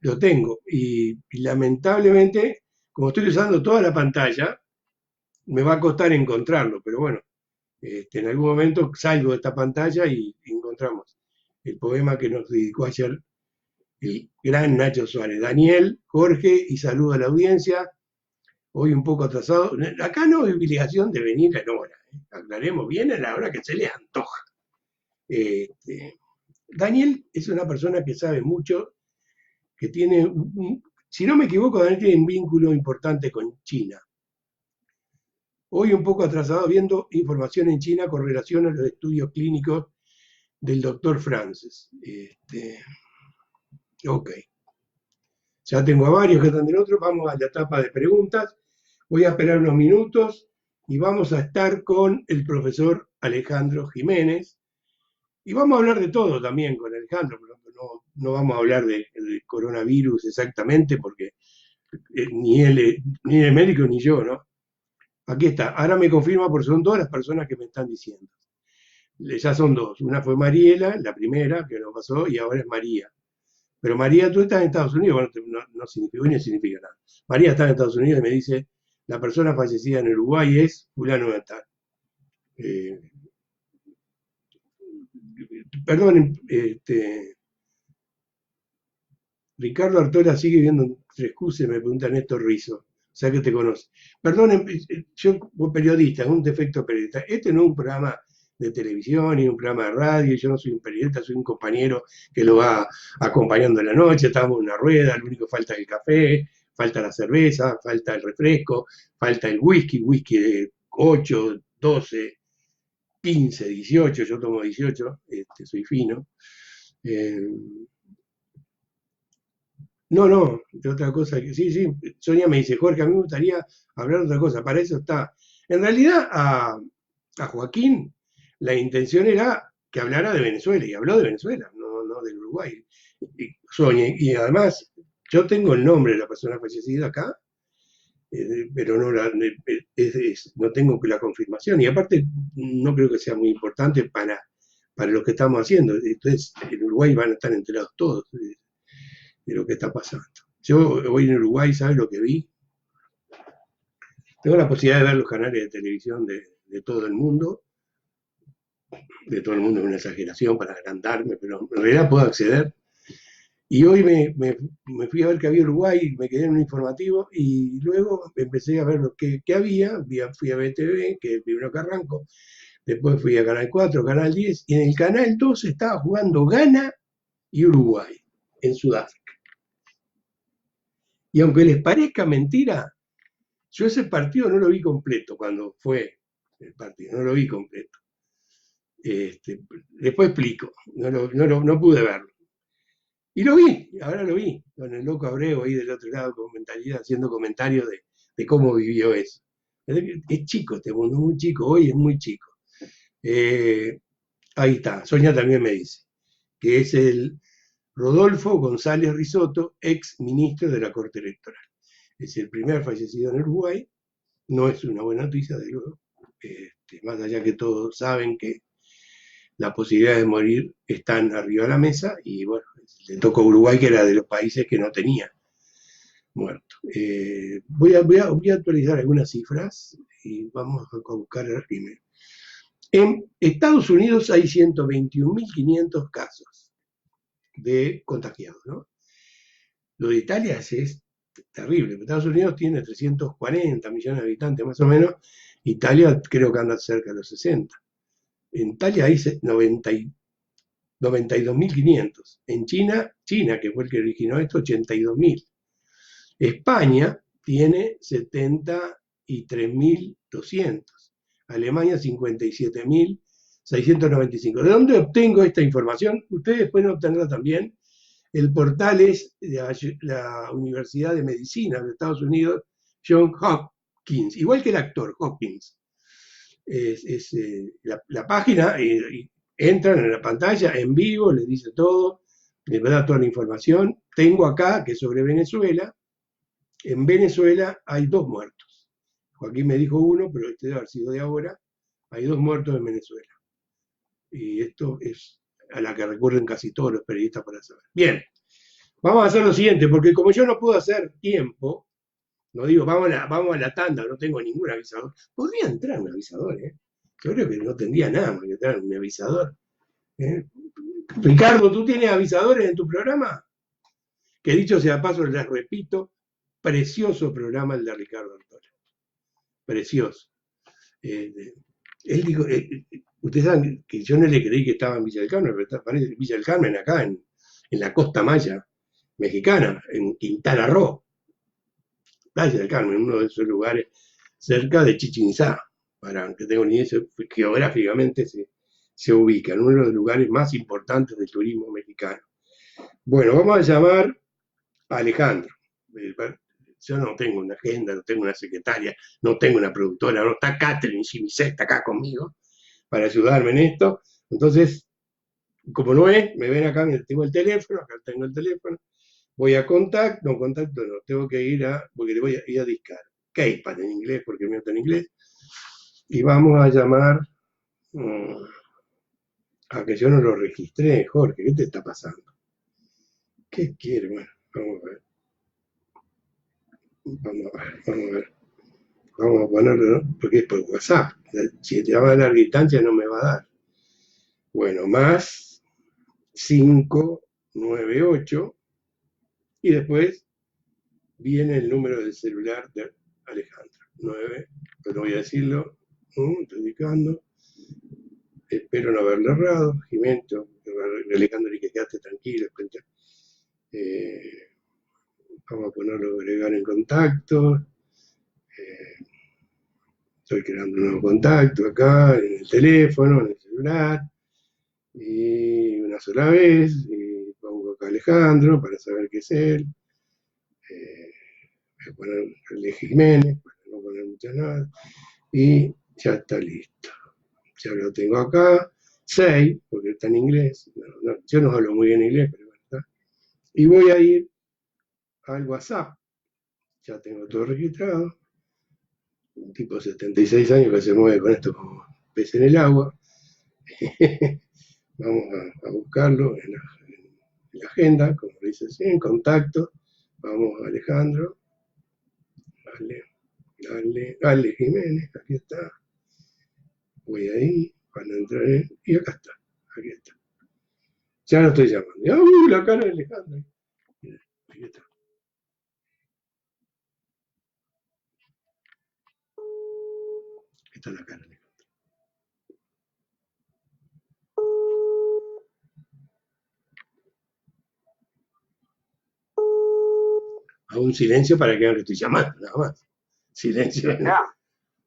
lo tengo, y lamentablemente, como estoy usando toda la pantalla, me va a costar encontrarlo, pero bueno, en algún momento salgo de esta pantalla y encontramos el poema que nos dedicó ayer el gran Nacho Suárez. Daniel, Jorge, y saludo a la audiencia. Hoy un poco atrasado. Acá no hay obligación de venir a la hora. Aclaremos bien a la hora que se les antoja. Daniel es una persona que sabe mucho, que tiene, si no me equivoco, Daniel tiene un vínculo importante con China. Hoy un poco atrasado viendo información en China con relación a los estudios clínicos del doctor Francis. Ok. Ya tengo a varios que están del otro. Vamos a la etapa de preguntas. Voy a esperar unos minutos y vamos a estar con el profesor Alejandro Jiménez. Y vamos a hablar de todo también con Alejandro, pero no vamos a hablar del coronavirus exactamente porque ni él, ni el médico ni yo, ¿no? Aquí está. Ahora me confirma porque son todas las personas que me están diciendo. Ya son dos. Una fue Mariela, la primera que nos pasó, y ahora es María. Pero María, tú estás en Estados Unidos, bueno, no significa ni significa nada. María está en Estados Unidos y me dice, la persona fallecida en Uruguay es fulano de tal. Perdón, Ricardo Artola sigue viendo en Trescuse, me pregunta Néstor Rizzo. O sea que te conoce. Perdón, yo como periodista, un defecto periodista. Este no es un programa de televisión ni un programa de radio, yo no soy un periodista, soy un compañero que lo va acompañando en la noche, estamos en una rueda, lo único que falta es el café, falta la cerveza, falta el refresco, falta el whisky de 8, 12, 15, 18, yo tomo 18, soy fino. No, de otra cosa que sí, Sonia me dice, Jorge, a mí me gustaría hablar de otra cosa, para eso está. En realidad, a Joaquín, la intención era que hablara de Venezuela, y habló de Venezuela, no del Uruguay. Sonia, y además, yo tengo el nombre de la persona fallecida acá, pero no tengo la confirmación, y aparte, no creo que sea muy importante para lo que estamos haciendo. Entonces, en Uruguay van a estar enterados todos de lo que está pasando. Yo hoy en Uruguay, ¿sabes lo que vi? Tengo la posibilidad de ver los canales de televisión de todo el mundo. De todo el mundo es una exageración para agrandarme, pero en realidad puedo acceder. Y hoy me fui a ver que había Uruguay, me quedé en un informativo y luego empecé a ver lo que había. Fui a BTV, que es el primero que arranco. Después fui a Canal 4, Canal 10, y en el Canal 2 estaba jugando Ghana y Uruguay, en Sudáfrica. Y aunque les parezca mentira, yo ese partido no lo vi completo cuando fue el partido, no lo vi completo. Después explico, no pude verlo. Y lo vi, ahora lo vi, con el loco Abreu ahí del otro lado haciendo comentarios de cómo vivió eso. Es chico este mundo, muy chico, hoy es muy chico. Ahí está, Sonia también me dice, que es el Rodolfo González Risotto, ex ministro de la Corte Electoral. Es el primer fallecido en Uruguay, no es una buena noticia, de luego, más allá que todos saben que las posibilidades de morir están arriba de la mesa, y bueno, le tocó a Uruguay, que era de los países que no tenía muerto. Voy a actualizar algunas cifras y vamos a buscar el crimen. En Estados Unidos hay 121.500 casos de contagiados, ¿no? Lo de Italia es terrible. Estados Unidos tiene 340 millones de habitantes más o menos. Italia creo que anda cerca de los 60. En Italia hay 92.500. En China, que fue el que originó esto, 82.000. España tiene 73.200. Alemania 57.695. ¿De dónde obtengo esta información? Ustedes pueden obtenerla también. El portal es de la Universidad de Medicina de Estados Unidos, John Hopkins, igual que el actor Hopkins. La página, entran en la pantalla en vivo, les dice todo, les da toda la información. Tengo acá que sobre Venezuela, en Venezuela hay 2 muertos. Joaquín me dijo uno, pero este debe haber sido de ahora. Hay 2 muertos en Venezuela. Y esto es a la que recurren casi todos los periodistas para saber. Bien, vamos a hacer lo siguiente, porque como yo no puedo hacer tiempo, no digo, vamos a la tanda, no tengo ningún avisador. Podría entrar un avisador, ¿eh? Yo creo que no tendría nada más que entrar un avisador. ¿Eh? Ricardo, ¿tú tienes avisadores en tu programa? Que dicho sea paso, les repito, precioso programa el de Ricardo Artola. Precioso. Él dijo, ustedes saben que yo no le creí que estaba en Villa del Carmen, pero parece Villa del Carmen acá en la costa maya mexicana, en Quintana Roo. Playa del Carmen, uno de esos lugares cerca de Chichén Itzá, para que tengan una idea, geográficamente se ubica en uno de los lugares más importantes del turismo mexicano. Bueno, vamos a llamar a Alejandro. Yo no tengo una agenda, no tengo una secretaria, no tengo una productora, no está Catherine Chimicet, está acá conmigo para ayudarme en esto. Entonces, como no es, me ven acá, tengo el teléfono, acá tengo el teléfono, voy a contacto, no, tengo que ir porque le voy a ir a discar. Keypad en inglés, porque el mío está en inglés. Y vamos a llamar a que yo no lo registré, Jorge, ¿qué te está pasando? ¿Qué quiere? Bueno, vamos a ver. Vamos a ponerlo, ¿no? Porque es por WhatsApp. Si te llama a larga distancia no me va a dar. Bueno, más 598 y después viene el número del celular de Alejandro. 9, pero voy a decirlo, estoy indicando. Espero no haberlo errado. Jimento, Alejandro, y que quedaste tranquilo. Vamos a ponerlo, agregar en contacto. Estoy creando un nuevo contacto acá, en el teléfono, en el celular. Y una sola vez, y pongo acá Alejandro para saber qué es él. Voy a poner el de Jiménez, para no poner muchas nada. Y ya está listo. Ya lo tengo acá. 6, porque está en inglés. Yo no hablo muy bien inglés, pero bueno, está. Y voy a ir al WhatsApp. Ya tengo todo registrado. Un tipo de 76 años que se mueve con esto como pez en el agua. Vamos a buscarlo en la agenda, como dice así, en contacto. Vamos a Alejandro. Dale Jiménez, aquí está. Voy ahí para entrar y acá está. Aquí está. Ya lo estoy llamando. La cara de Alejandro. Mira, aquí está. Esta es la cara de Alejandro. Hago un silencio para que vean que estoy llamando, nada más. Silencio.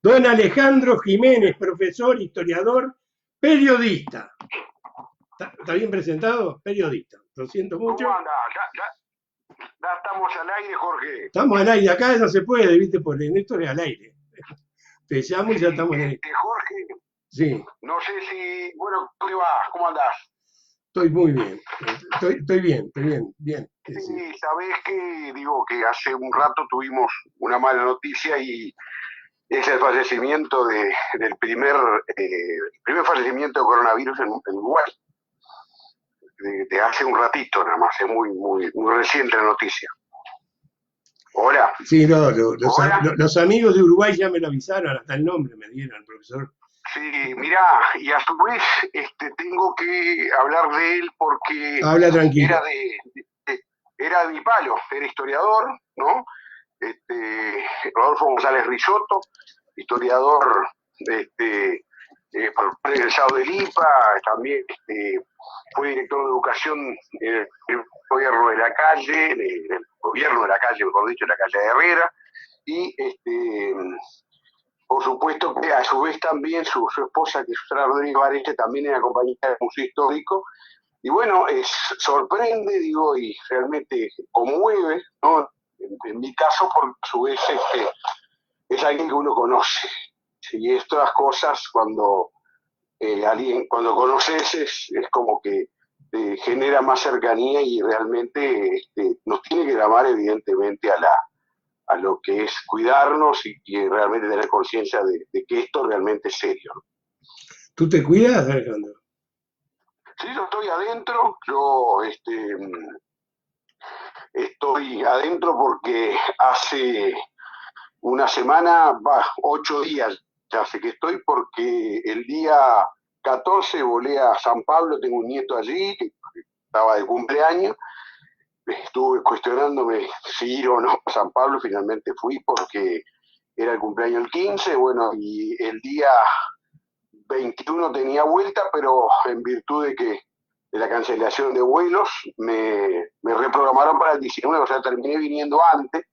Don Alejandro Jiménez, profesor, historiador, periodista. ¿Está bien presentado? Periodista. Lo siento mucho. ¿Cómo anda? Ya estamos al aire, Jorge. Estamos al aire. Acá no se puede, ¿viste? Porque esto es al aire. Te llamo y ya estamos al aire. Jorge. Sí. No sé si... Bueno, ¿cómo te va? ¿Cómo andás? Estoy muy bien. Estoy bien. Sí, sabés que, digo, que hace un rato tuvimos una mala noticia y es el fallecimiento del primer fallecimiento de coronavirus en Uruguay. De hace un ratito nada más, es muy reciente la noticia. Hola. Sí, no, los amigos de Uruguay ya me lo avisaron, hasta el nombre me dieron, profesor. Sí, mirá, y a su vez tengo que hablar de él porque habla tranquilo. Era de mi palo, era historiador, ¿no? Rodolfo González Risotto, historiador egresado del IPA, también fue director de educación en el gobierno de la calle, mejor dicho, de la calle de Herrera, y por supuesto que a su vez también su esposa, que es Susana Rodríguez Varese, también era compañera del Museo Histórico, y bueno, sorprende, digo, y realmente conmueve, ¿no? En mi caso, porque a su vez es alguien que uno conoce. Y estas cosas, cuando conoces, es como que genera más cercanía y realmente nos tiene que llamar, evidentemente, a lo que es cuidarnos y realmente tener conciencia de que esto realmente es serio, ¿no? ¿Tú te cuidas, Alejandro? Sí, yo estoy adentro, estoy adentro porque hace una semana, 8 días ya sé que estoy, porque el día 14 volé a San Pablo, tengo un nieto allí que estaba de cumpleaños, estuve cuestionándome si ir o no a San Pablo, finalmente fui porque era el cumpleaños el 15, bueno, y el día 21 tenía vuelta, pero en virtud de la cancelación de vuelos, me reprogramaron para el 19, o sea, terminé viniendo antes,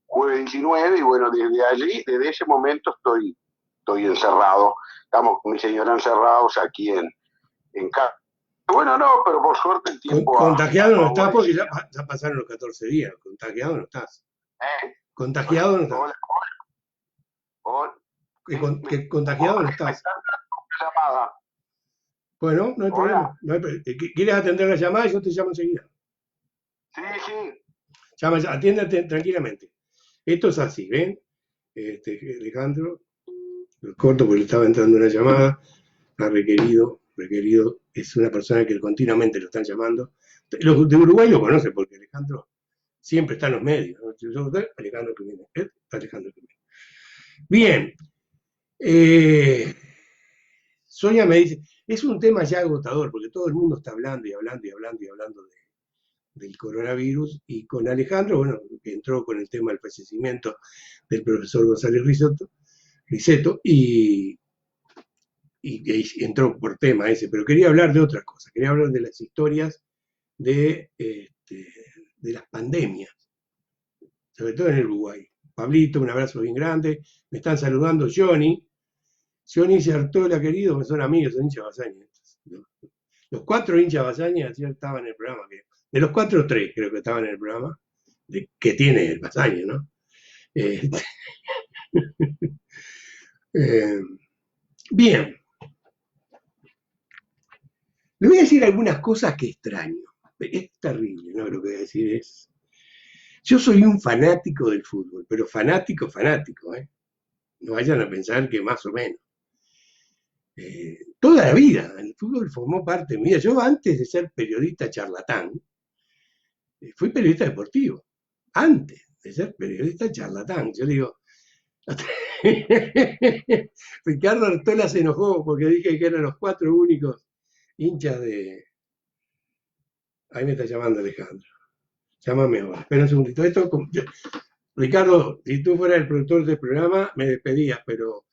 jueves 19, y bueno, desde allí, desde ese momento estoy encerrado, estamos con mi señora encerrados aquí en casa. Bueno, no, pero por suerte el tiempo ha Contagiado no estás porque favorecido. ya pasaron los 14 días. Contagiado no estás. ¿Eh? Contagiado no estás. Hola, hola. Contagiado no Me estás. está dando llamada. Bueno, no hay Hola. problema. ¿Quieres atender la llamada? Yo te llamo enseguida. Sí, sí. Atiéndete tranquilamente. Esto es así, ¿ven? Alejandro, lo corto porque le estaba entrando una llamada. Ha requerido, es una persona que continuamente lo están llamando. Los de Uruguay lo conocen porque Alejandro siempre está en los medios, ¿no? Alejandro Jiménez. Alejandro Jiménez. Bien. Sonia me dice, es un tema ya agotador, porque todo el mundo está hablando y hablando y hablando y hablando del coronavirus, y con Alejandro, bueno, que entró con el tema del fallecimiento del profesor González Riceto, y entró por tema ese, pero quería hablar de otras cosas, quería hablar de las historias de las pandemias, sobre todo en el Uruguay. Pablito, un abrazo bien grande, me están saludando Johnny se Artola, querido, que son amigos, son hinchas Basaña. Los 4 hinchas Basaña ayer estaban en el programa. De los 4, 3 creo que estaban en el programa, que tiene el Basaña, ¿no? Eh, eh, bien. Le voy a decir algunas cosas que extraño. Es terrible, ¿no? Lo que voy a decir es. Yo soy un fanático del fútbol, pero fanático, fanático, ¿eh? No vayan a pensar que más o menos. Toda la vida, el fútbol formó parte de mi vida. Yo antes de ser periodista charlatán, fui periodista deportivo. Antes de ser periodista charlatán. Yo digo, Ricardo Artola se enojó porque dije que eran los 4 únicos hinchas de... Ahí me está llamando Alejandro. Llámame ahora. Espera un segundito. Ricardo, si tú fueras el productor del programa, me despedías, pero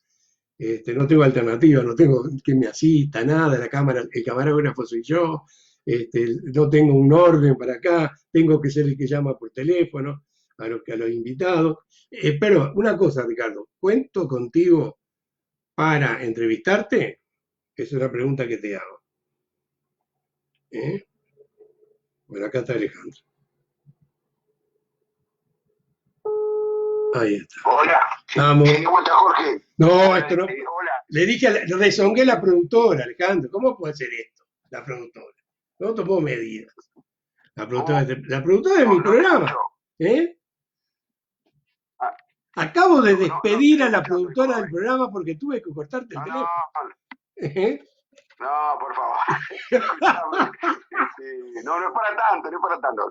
no tengo alternativa, no tengo quien me asista, nada, el camarógrafo soy yo, no tengo un orden para acá, tengo que ser el que llama por teléfono a los invitados. Pero una cosa, Ricardo, ¿cuento contigo para entrevistarte? Es una pregunta que te hago. Bueno, acá está Alejandro. Ahí está. Hola. Vamos. ¿Cómo está, Jorge? No, esto no. Hola. Le dije, le rezongué a la productora, Alejandro. ¿Cómo puede ser esto? La productora. No tomó medidas. La productora de mi programa. Acabo de despedir a la productora del programa porque tuve que cortarte el teléfono. No, por favor. No es para tanto, no es para tanto.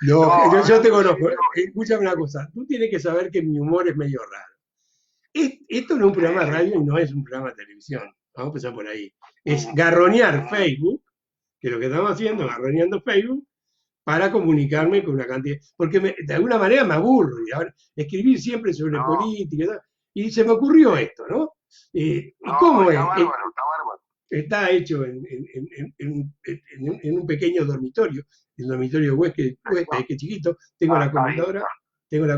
No, yo te conozco. Escúchame una cosa. Tú tienes que saber que mi humor es medio raro. Esto no es un programa de radio y no es un programa de televisión. Vamos a empezar por ahí. Es garronear Facebook, que es lo que estamos haciendo, garroneando Facebook, para comunicarme con una cantidad. Porque de alguna manera me aburro. Y ahora, escribir siempre sobre política. Y se me ocurrió esto, ¿no? ¿Y cómo es? Está bárbaro. Está hecho en un pequeño dormitorio, el dormitorio Huesque, que es chiquito. Tengo la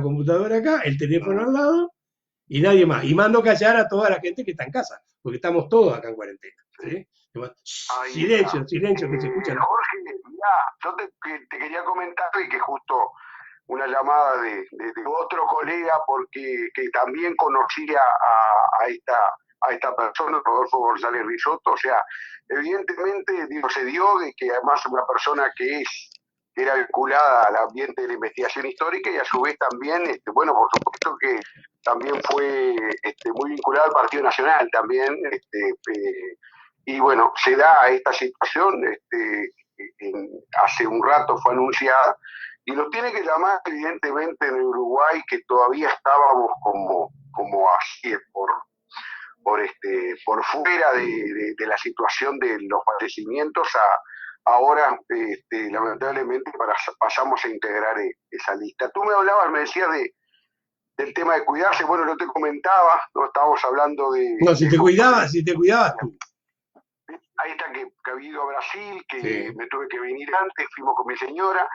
computadora acá, el teléfono al lado y nadie más. Y mando callar a toda la gente que está en casa, porque estamos todos acá en cuarentena. ¿Sí? Silencio, que se escucha. Jorge, mirá, yo te quería comentar que justo una llamada de otro colega porque que también conocía a esta persona, Rodolfo González Risotto, o sea, evidentemente se dio de que además es una persona que es era vinculada al ambiente de la investigación histórica y a su vez también, bueno, por supuesto que también fue muy vinculada al Partido Nacional también, y bueno, se da esta situación, hace un rato fue anunciada, y nos tiene que llamar evidentemente en Uruguay, que todavía estábamos como así por fuera de la situación de los fallecimientos, ahora lamentablemente pasamos a integrar esa lista. Tú me hablabas, me decías del tema de cuidarse, bueno, no te comentaba, no estábamos hablando de... No, si te cuidabas tú. Ahí está que había ido a Brasil, que Sí. me tuve que venir antes, fuimos con mi señora.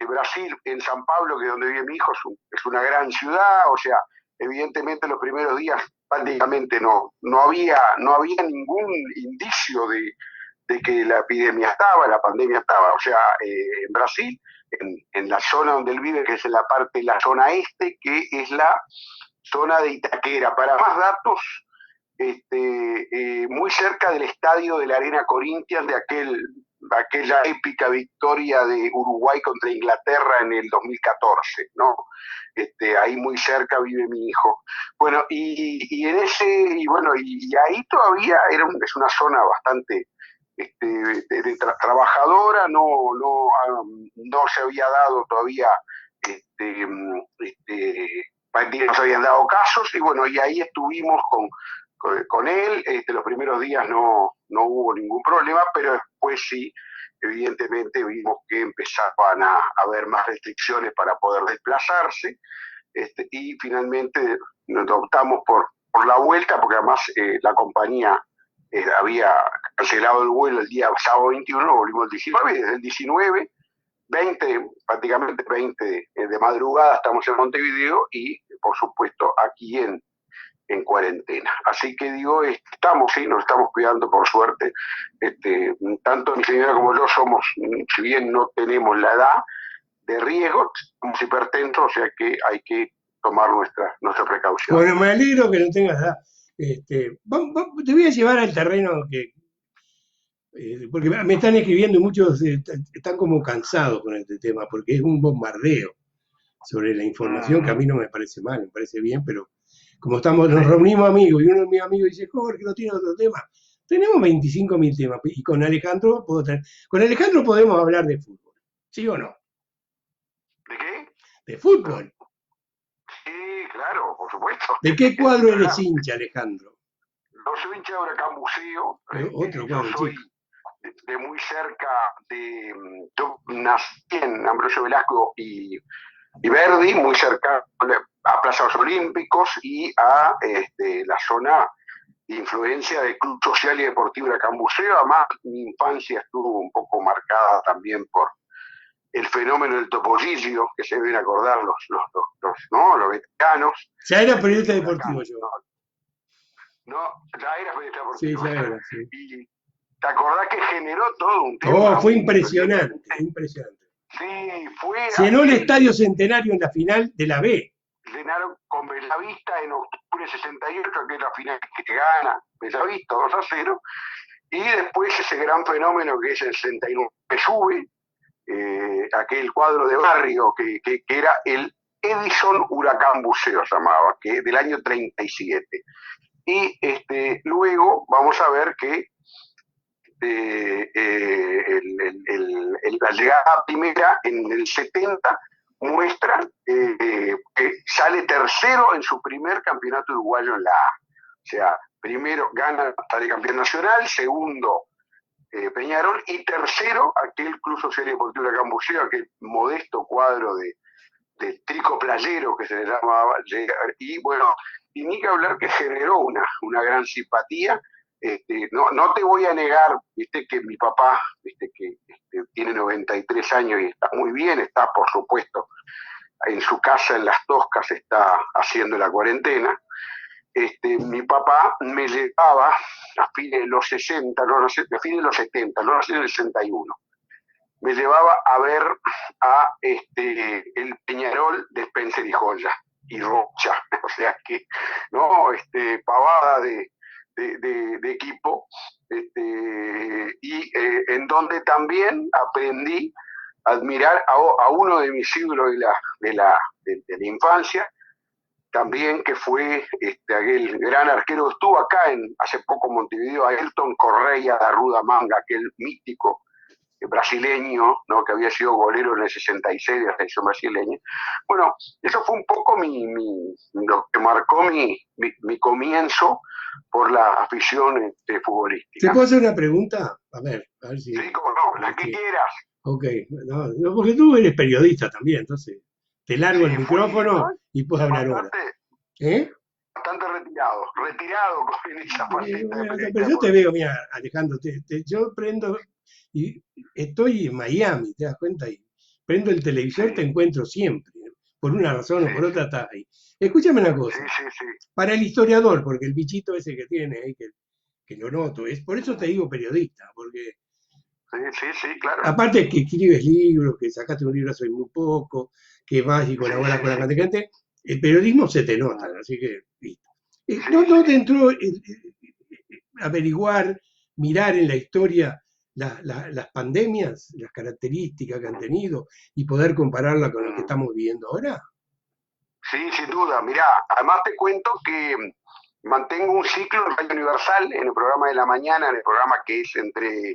Brasil, en San Pablo, que es donde vive mi hijo, es una gran ciudad, o sea, evidentemente los primeros días prácticamente no había ningún indicio de que la epidemia estaba, la pandemia estaba. O sea, en Brasil, en la zona donde él vive, que es en la zona este, que es la zona de Itaquera. Para más datos, muy cerca del estadio de la Arena Corinthians, de aquella épica victoria de Uruguay contra Inglaterra en el 2014, ¿no? Ahí muy cerca vive mi hijo. Bueno, y ahí todavía es una zona bastante trabajadora, no se había dado todavía, no se habían dado casos, y bueno, y ahí estuvimos con él. Los primeros días no hubo ningún problema, pero después sí, evidentemente vimos que empezaban a haber más restricciones para poder desplazarse, y finalmente nos optamos por la vuelta, porque además la compañía había cancelado el vuelo el día sábado 21, volvimos el 19, desde el 19, 20, prácticamente 20 de madrugada estamos en Montevideo, y por supuesto aquí en cuarentena. Así que digo, nos estamos cuidando por suerte. Tanto mi señora como yo somos, si bien no tenemos la edad de riesgo, somos hipertensos, o sea que hay que tomar nuestra precaución. Bueno, me alegro que no tengas edad. Te voy a llevar al terreno porque me están escribiendo y muchos están como cansados con este tema, porque es un bombardeo sobre la información que a mí no me parece mal, me parece bien, pero como nos reunimos amigos y uno de mis amigos dice, Jorge, no tiene otro tema. Tenemos 25.000 temas y con Alejandro podemos hablar de fútbol, ¿sí o no? ¿De qué? De fútbol. Sí, claro, por supuesto. ¿De qué cuadro eres hincha, Alejandro? Yo soy hincha de Huracán Buceo. Otro cuadro, yo soy chico. de muy cerca yo nací en Ambrosio Velasco y Verdi, muy cerca a Plaza de los Olímpicos y a la zona de influencia del Club Social y Deportivo Huracán Buceo. Además, mi infancia estuvo un poco marcada también por el fenómeno del topollillo, que se deben acordar los veteranos. Ya era periodista deportivo yo. No, ya era periodista deportivo. Sí, ya era, sí. Y te acordás que generó todo un tema. Fue impresionante, impresionante. Sí, fue. Llenó el Estadio Centenario en la final de la B. Llenaron con Bellavista en octubre de 68, que es la final que gana Bellavista 2-0. Y después ese gran fenómeno que es el 69, que sube, aquel cuadro de barrio que era el Edison Huracán Buceo, llamaba, que del año 37. Y luego vamos a ver que la llegada primera en el 70 muestra que sale tercero en su primer campeonato uruguayo en la A. O sea, primero sale campeón nacional, segundo Peñarol, y tercero aquel Club Social y Deportivo Huracán Buceo, aquel modesto cuadro de trico playero que se le llamaba, y bueno, y ni que hablar que generó una gran simpatía. No te voy a negar, viste, que mi papá, viste, que tiene 93 años y está muy bien, está por supuesto en su casa en Las Toscas, está haciendo la cuarentena. Mi papá me llevaba a fines de los 60, a fines de los 70, no nací en el 61, me llevaba a ver a el Peñarol de Spencer y Joya y Rocha, o sea que, ¿no? Pavada de equipo, y en donde también aprendí admirar a uno de mis ídolos de la infancia, también que fue aquel gran arquero que estuvo acá hace poco en Montevideo, Ayrton Correia da Ruda Manga, aquel mítico brasileño, ¿no? Que había sido golero en el 66 de la selección brasileña. Bueno, eso fue un poco lo que marcó mi comienzo por la afición futbolística. ¿Te puedo hacer una pregunta? A ver si... Sí, como no, la que quieras. Ok, no, porque tú eres periodista también, entonces te largo el micrófono y puedes hablar ahora. Bastante retirado con esa faceta. Pero yo te veo, mira, Alejandro, yo prendo y estoy en Miami, ¿te das cuenta? Y prendo el televisor, te encuentro siempre, por una razón o por otra estás ahí. Escúchame una cosa, para el historiador, porque el bichito ese que tiene ahí, que lo noto, por eso te digo periodista, porque... Sí, claro. Aparte que escribes libros, que sacaste un libro hace muy poco, que vas y colaboras con la cantidad de gente, el periodismo se te nota, así que listo. ¿No te entró averiguar, mirar en la historia las pandemias, las características que han tenido y poder compararla con lo que estamos viviendo ahora? Sí, sin duda. Mirá, además te cuento que mantengo un ciclo en Radio Universal, en el programa de la mañana, en el programa que es entre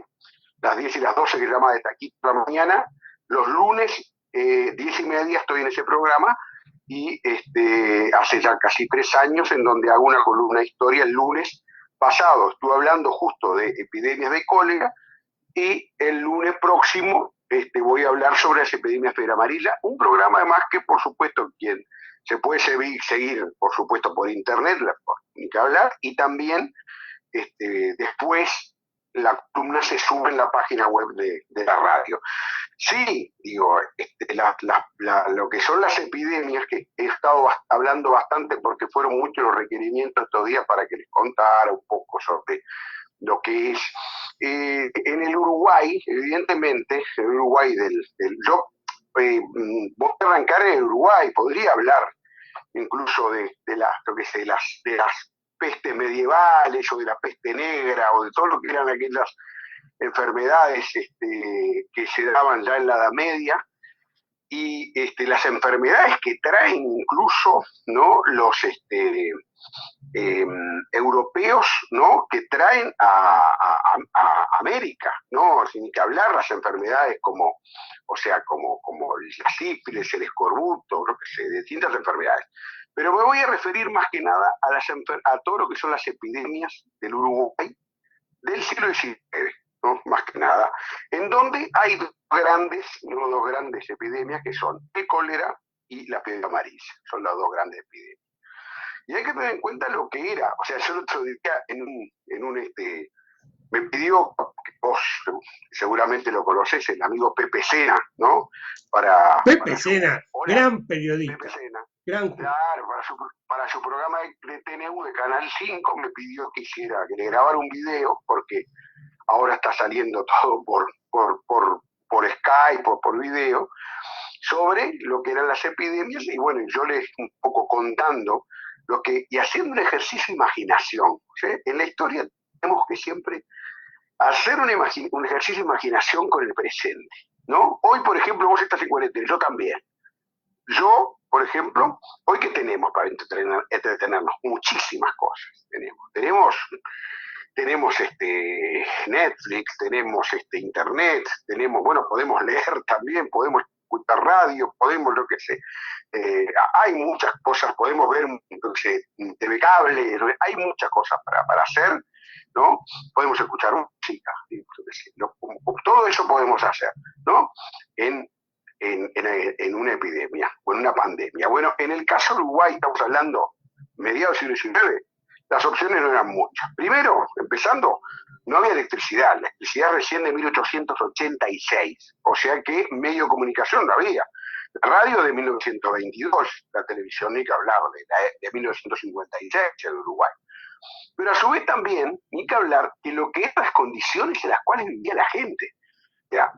las 10 y las 12, que se llama De Taquito a la Mañana. Los lunes, 10:30, estoy en ese programa, y hace ya casi 3 años en donde hago una columna de historia. El lunes pasado estuve hablando justo de epidemias de cólera, y el lunes próximo voy a hablar sobre las epidemias de fiebre amarilla, un programa además que por supuesto quien se puede seguir por supuesto por internet, ni que hablar, y también después la columna se sube en la página web de la radio. Sí, digo, lo que son las epidemias, que he estado hablando bastante porque fueron muchos los requerimientos estos días para que les contara un poco sobre lo que es. En el Uruguay, evidentemente, el Uruguay yo voy a arrancar en el Uruguay, podría hablar incluso de las pestes medievales o de la peste negra o de todo lo que eran aquellas enfermedades que se daban ya en la Edad Media, y las enfermedades que traen incluso, ¿no?, los europeos, ¿no?, que traen a América, ¿no? Sin que hablar las enfermedades como la sífilis, el escorbuto, lo que sé, distintas enfermedades. Pero me voy a referir más que nada a todo lo que son las epidemias del Uruguay del siglo XIX, ¿no?, más que nada, en donde hay dos grandes epidemias que son el cólera y la fiebre amarilla. Son las dos grandes epidemias. Y hay que tener en cuenta lo que era. O sea, yo el otro día me pidió, vos seguramente lo conocés, el amigo Pepe Sena, ¿no? Pepe Sena, gran periodista. Pepe Sena. Claro, para su programa de TNU de Canal 5 me pidió que le grabara un video, porque ahora está saliendo todo por Skype, por video, sobre lo que eran las epidemias, y bueno, yo les un poco contando y haciendo un ejercicio de imaginación. ¿Sí? En la historia tenemos que siempre hacer un ejercicio de imaginación con el presente, ¿no? Hoy, por ejemplo, vos estás en cuarentena, yo también. Yo, por ejemplo, hoy ¿qué tenemos para entretenernos? Muchísimas cosas tenemos. Tenemos Netflix, tenemos internet, podemos leer también, podemos escuchar radio, podemos hay muchas cosas, podemos ver TV cable, hay muchas cosas para hacer, ¿no? Podemos escuchar música, todo eso podemos hacer, ¿no? En una epidemia o en una pandemia. Bueno, en el caso de Uruguay, estamos hablando mediados del siglo XIX, las opciones no eran muchas. Primero, empezando, no había electricidad. La electricidad recién de 1886, o sea que medio de comunicación no había. La radio de 1922, la televisión ni que hablar de 1956 en Uruguay. Pero a su vez también, ni que hablar de lo que eran las condiciones en las cuales vivía la gente. O sea,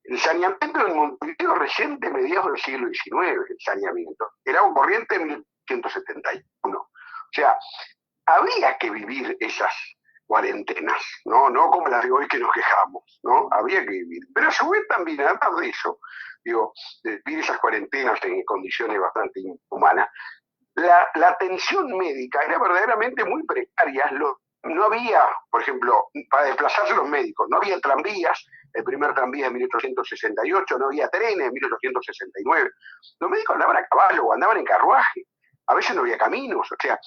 el saneamiento en Montevideo recién de mediados del siglo XIX, el saneamiento. El agua corriente en 1971. O sea, había que vivir cuarentenas, ¿no? No como las de hoy que nos quejamos, ¿no? Había que vivir. Pero a su vez también, además de eso, digo, de vivir esas cuarentenas en condiciones bastante inhumanas, la atención médica era verdaderamente muy precaria. No había, por ejemplo, para desplazarse los médicos, no había tranvías, el primer tranvía en 1868, no había trenes en 1869. Los médicos andaban a caballo o andaban en carruaje. A veces no había caminos, o sea,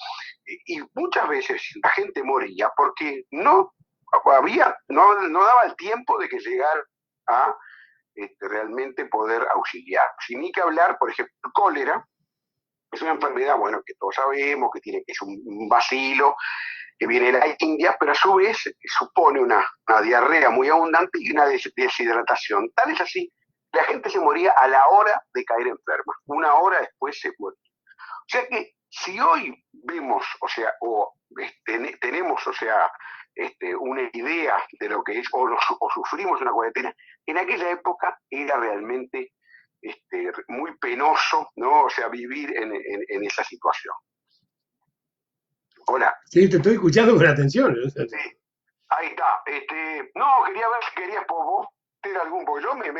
y muchas veces la gente moría porque no daba el tiempo de que llegara a realmente poder auxiliar. Sin ni que hablar, por ejemplo, el cólera es una enfermedad, bueno, que todos sabemos que es un bacilo que viene de la India, pero a su vez supone una diarrea muy abundante y una deshidratación. Tal es así, la gente se moría a la hora de caer enferma, una hora después se muere. O sea que si hoy vemos, o sea, tenemos, o sea, una idea de lo que es, o sufrimos una cuarentena, en aquella época era realmente muy penoso, ¿no? O sea, vivir en esa situación. Hola. Sí, te estoy escuchando con atención. Sí, ahí está. No, quería ver si querías vos tener algún, porque yo me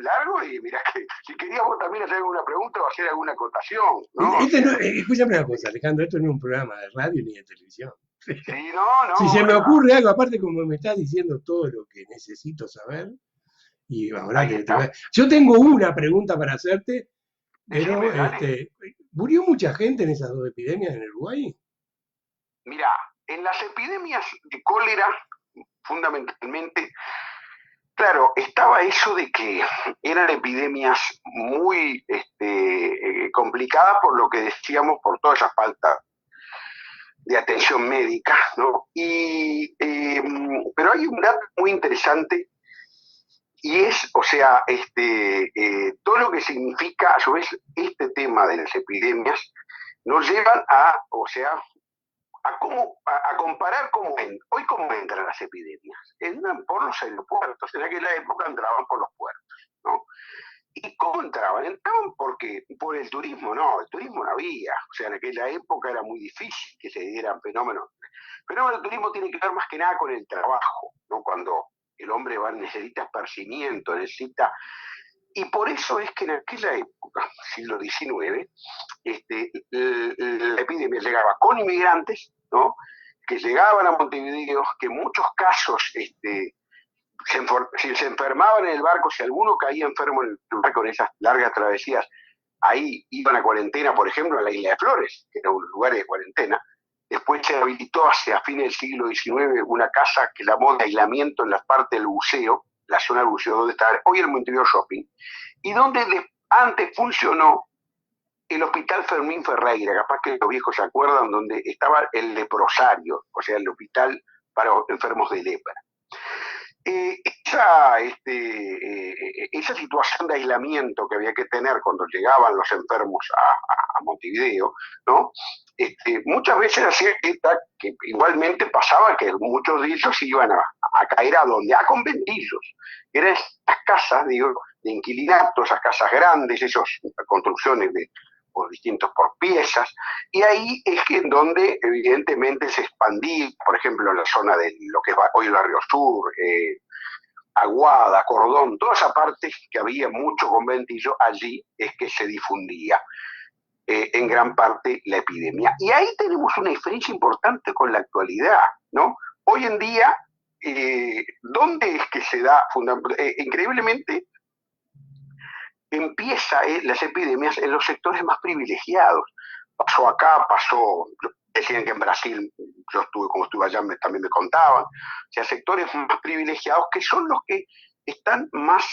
largo y mirá que si querías vos también hacer alguna pregunta o hacer alguna acotación, ¿no? Escúchame una cosa, Alejandro, esto no es un programa de radio ni de televisión. Sí, no. Si se me ocurre algo, aparte como me estás diciendo todo lo que necesito saber, y ahora yo tengo una pregunta para hacerte, pero ¿murió mucha gente en esas dos epidemias en Uruguay? Mira, en las epidemias de cólera, fundamentalmente, claro, estaba eso de que eran epidemias muy complicadas por lo que decíamos, por toda esa falta de atención médica, ¿no? Pero hay un dato muy interesante y es, o sea, todo lo que significa, a su vez, este tema de las epidemias, nos llevan o sea, a comparar hoy cómo entran las epidemias. Entran por los aeropuertos, en aquella época entraban por los puertos, ¿no? ¿Y cómo entraban? Entraban por el turismo, el turismo no había, o sea, en aquella época era muy difícil que se dieran fenómenos. El fenómeno del turismo tiene que ver más que nada con el trabajo, ¿no? Cuando el hombre necesita esparcimiento, y por eso es que en aquella época, siglo XIX, la epidemia llegaba con inmigrantes, ¿no? Que llegaban a Montevideo, que en muchos casos si se enfermaban en el barco, si alguno caía enfermo en el barco en esas largas travesías, ahí iban a cuarentena, por ejemplo, a la Isla de Flores, que era un lugar de cuarentena. Después se habilitó hacia fines del siglo XIX una casa que llamó de aislamiento en la parte del buceo, la zona del buceo donde está hoy el Montevideo Shopping, y donde antes funcionó el Hospital Fermín Ferreira, capaz que los viejos se acuerdan, donde estaba el leprosario, o sea, el hospital para enfermos de lepra. Esa situación de aislamiento que había que tener cuando llegaban los enfermos a Montevideo, ¿no? Muchas veces hacía que igualmente pasaba que muchos de ellos iban a caer a donde, a conventillos. Eran estas casas, digo, de inquilinato, esas casas grandes, esas construcciones por piezas, y ahí es que en donde evidentemente se expandía, por ejemplo, en la zona de lo que es hoy el Barrio Sur, Aguada, Cordón, toda esa parte que había mucho conventillo, allí es que se difundía en gran parte la epidemia. Y ahí tenemos una diferencia importante con la actualidad, ¿no? Hoy en día, ¿dónde es que se da? Increíblemente, empieza las epidemias en los sectores más privilegiados. Pasó acá, decían que en Brasil, como estuve allá, también me contaban, o sea, sectores más privilegiados que son los que están más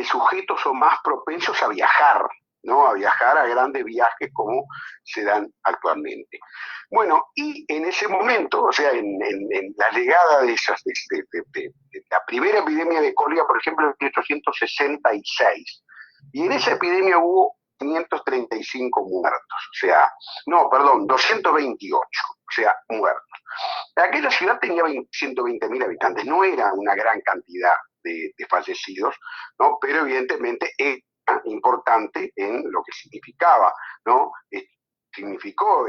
sujetos o más propensos a viajar, ¿no? A viajar a grandes viajes como se dan actualmente. Bueno, y en ese momento, o sea, en la llegada de la primera epidemia de cólera, por ejemplo, en 1866, y en esa epidemia hubo 535 muertos, 228, o sea, muertos. Aquella ciudad tenía 120.000 habitantes, no era una gran cantidad de fallecidos, ¿no? Pero evidentemente era importante en lo que significaba, ¿no? Significó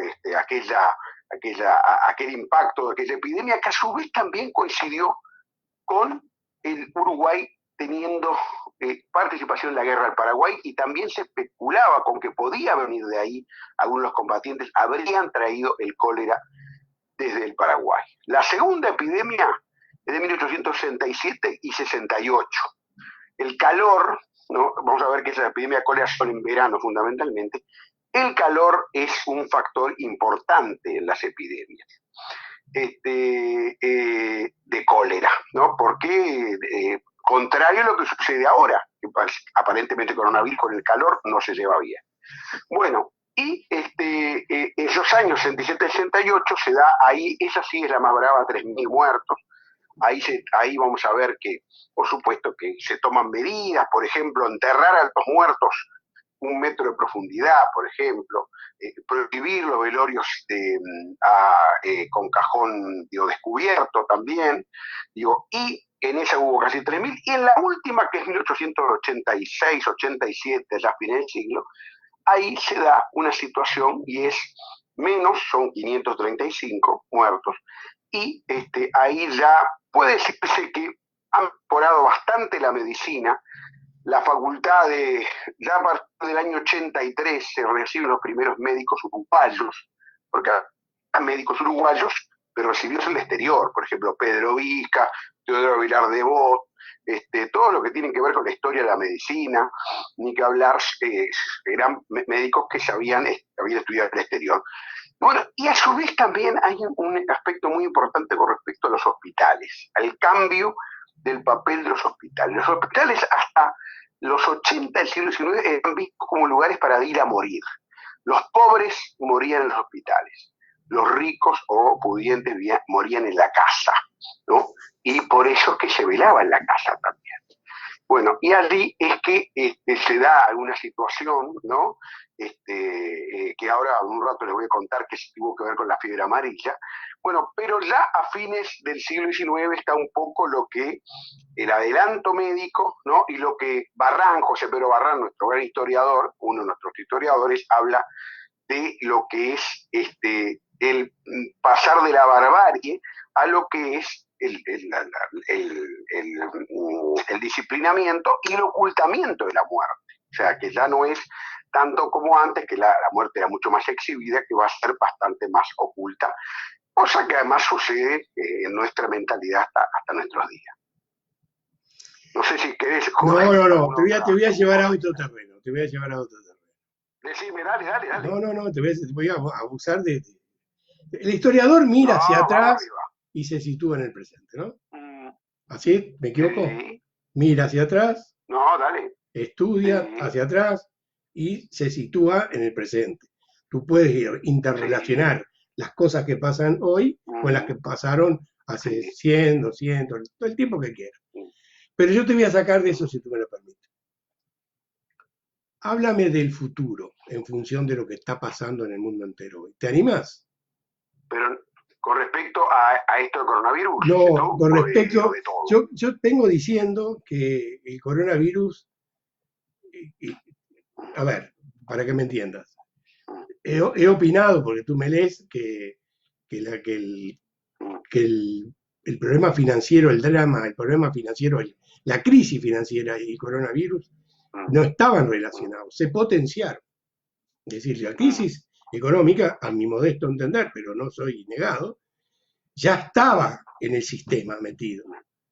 aquel impacto de aquella epidemia, que a su vez también coincidió con el Uruguay teniendo participación en la guerra del Paraguay, y también se especulaba con que podía venir de ahí, algunos de los combatientes habrían traído el cólera desde el Paraguay. La segunda epidemia es de 1867 y 68. El calor, ¿no? Vamos a ver que esas epidemias de cólera son en verano fundamentalmente. El calor es un factor importante en las epidemias de cólera, ¿no? Porque contrario a lo que sucede ahora, que aparentemente el coronavirus con el calor no se lleva bien. Bueno, y esos años 67 y 68 se da ahí, esa sí es la más brava, 3.000 muertos. Ahí vamos a ver que, por supuesto, que se toman medidas, por ejemplo, enterrar a los muertos 1 metro de profundidad, por ejemplo, prohibir los velorios con cajón descubierto también, y en esa hubo casi 3.000, y en la última, que es 1886-87, ya fines del siglo, ahí se da una situación y es menos, son 535 muertos, y ahí ya puede decirse que ha mejorado bastante la medicina. La facultad ya a partir del año 83 se reciben los primeros médicos uruguayos, porque hay médicos uruguayos, pero recibidos en el exterior, por ejemplo, Pedro Vizca, Teodoro Vilar de Bot, todo lo que tiene que ver con la historia de la medicina, ni que hablar, eran médicos que habían estudiado en el exterior. Bueno, y a su vez también hay un aspecto muy importante con respecto a los hospitales, al cambio del papel de los hospitales. Los hospitales hasta los 80 del siglo XIX eran vistos como lugares para ir a morir. Los pobres morían en los hospitales, los ricos o pudientes morían en la casa, ¿no? Y por eso es que se velaba en la casa también. Bueno, y allí es que se da alguna situación, ¿no? Que ahora en un rato les voy a contar que tuvo que ver con la fiebre amarilla. Bueno, pero ya a fines del siglo XIX está un poco lo que el adelanto médico, ¿no? Y lo que José Pedro Barrán, nuestro gran historiador, uno de nuestros historiadores, habla de lo que es el pasar de la barbarie a lo que es el disciplinamiento y el ocultamiento de la muerte. O sea, que ya no es tanto como antes, que la muerte era mucho más exhibida, que va a ser bastante más oculta, cosa que además sucede en nuestra mentalidad hasta nuestros días. No sé si querés... No, te voy a llevar a otro terreno, Decime, dale. No, te voy a abusar de... El historiador mira hacia atrás y se sitúa en el presente, ¿no? ¿Así? ¿Me equivoco? Sí. Mira hacia atrás. No, dale. Estudia hacia atrás y se sitúa en el presente. Tú puedes interrelacionar las cosas que pasan hoy con las que pasaron hace 100, 200, todo el tiempo que quieras. Pero yo te voy a sacar de eso si tú me lo permites. Háblame del futuro en función de lo que está pasando en el mundo entero hoy. ¿Te animas? Pero con respecto a esto del coronavirus. No, con respecto... Yo vengo diciendo que el coronavirus... A ver, para que me entiendas. He opinado, porque tú me lees, que el problema financiero, el problema financiero, la crisis financiera y el coronavirus no estaban relacionados, se potenciaron. Es decir, la crisis económica, a mi modesto entender, pero no soy negado, ya estaba en el sistema metido.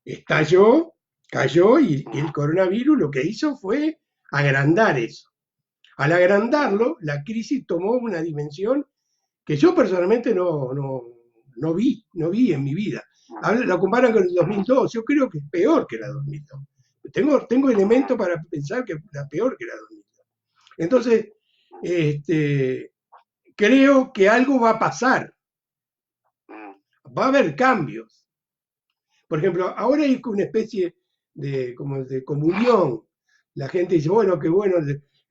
Estalló, cayó y el coronavirus lo que hizo fue agrandar eso. Al agrandarlo, la crisis tomó una dimensión que yo personalmente no vi en mi vida. La comparan con el 2002, yo creo que es peor que la 2002. Tengo elementos para pensar que es peor que la 2002. Entonces, creo que algo va a pasar. Va a haber cambios. Por ejemplo, ahora hay una especie de comunión. La gente dice, bueno, qué bueno,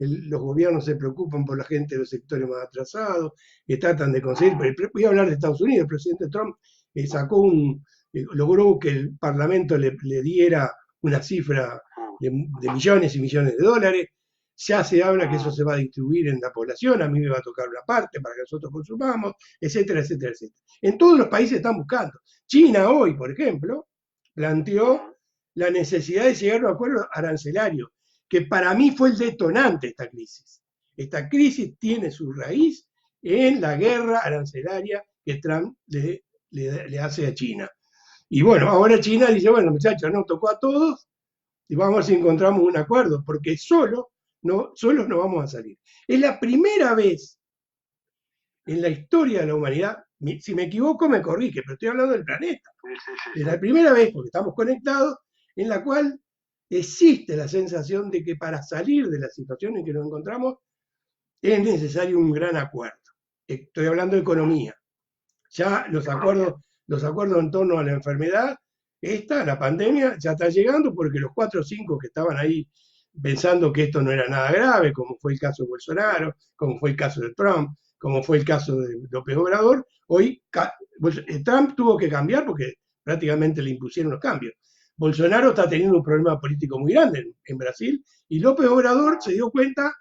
los gobiernos se preocupan por la gente de los sectores más atrasados, que tratan de conseguir, voy a hablar de Estados Unidos, el presidente Trump logró que el Parlamento le diera una cifra de millones y millones de dólares, ya se habla que eso se va a distribuir en la población, a mí me va a tocar una parte para que nosotros consumamos, etcétera, etcétera, etcétera. En todos los países están buscando. China hoy, por ejemplo, planteó la necesidad de llegar a un acuerdo arancelario, que para mí fue el detonante de esta crisis. Esta crisis tiene su raíz en la guerra arancelaria que Trump le hace a China. Y bueno, ahora China dice, bueno, muchachos, nos tocó a todos y vamos a ver si encontramos un acuerdo, porque solos no vamos a salir. Es la primera vez en la historia de la humanidad, si me equivoco me corrige, pero estoy hablando del planeta. Es la primera vez, porque estamos conectados, en la cual existe la sensación de que para salir de la situación en que nos encontramos es necesario un gran acuerdo. Estoy hablando de economía. Ya los acuerdos en torno a la enfermedad, la pandemia, ya está llegando porque los 4 o 5 que estaban ahí pensando que esto no era nada grave, como fue el caso de Bolsonaro, como fue el caso de Trump, como fue el caso de López Obrador, hoy Trump tuvo que cambiar porque prácticamente le impusieron los cambios. Bolsonaro está teniendo un problema político muy grande en Brasil y López Obrador se dio cuenta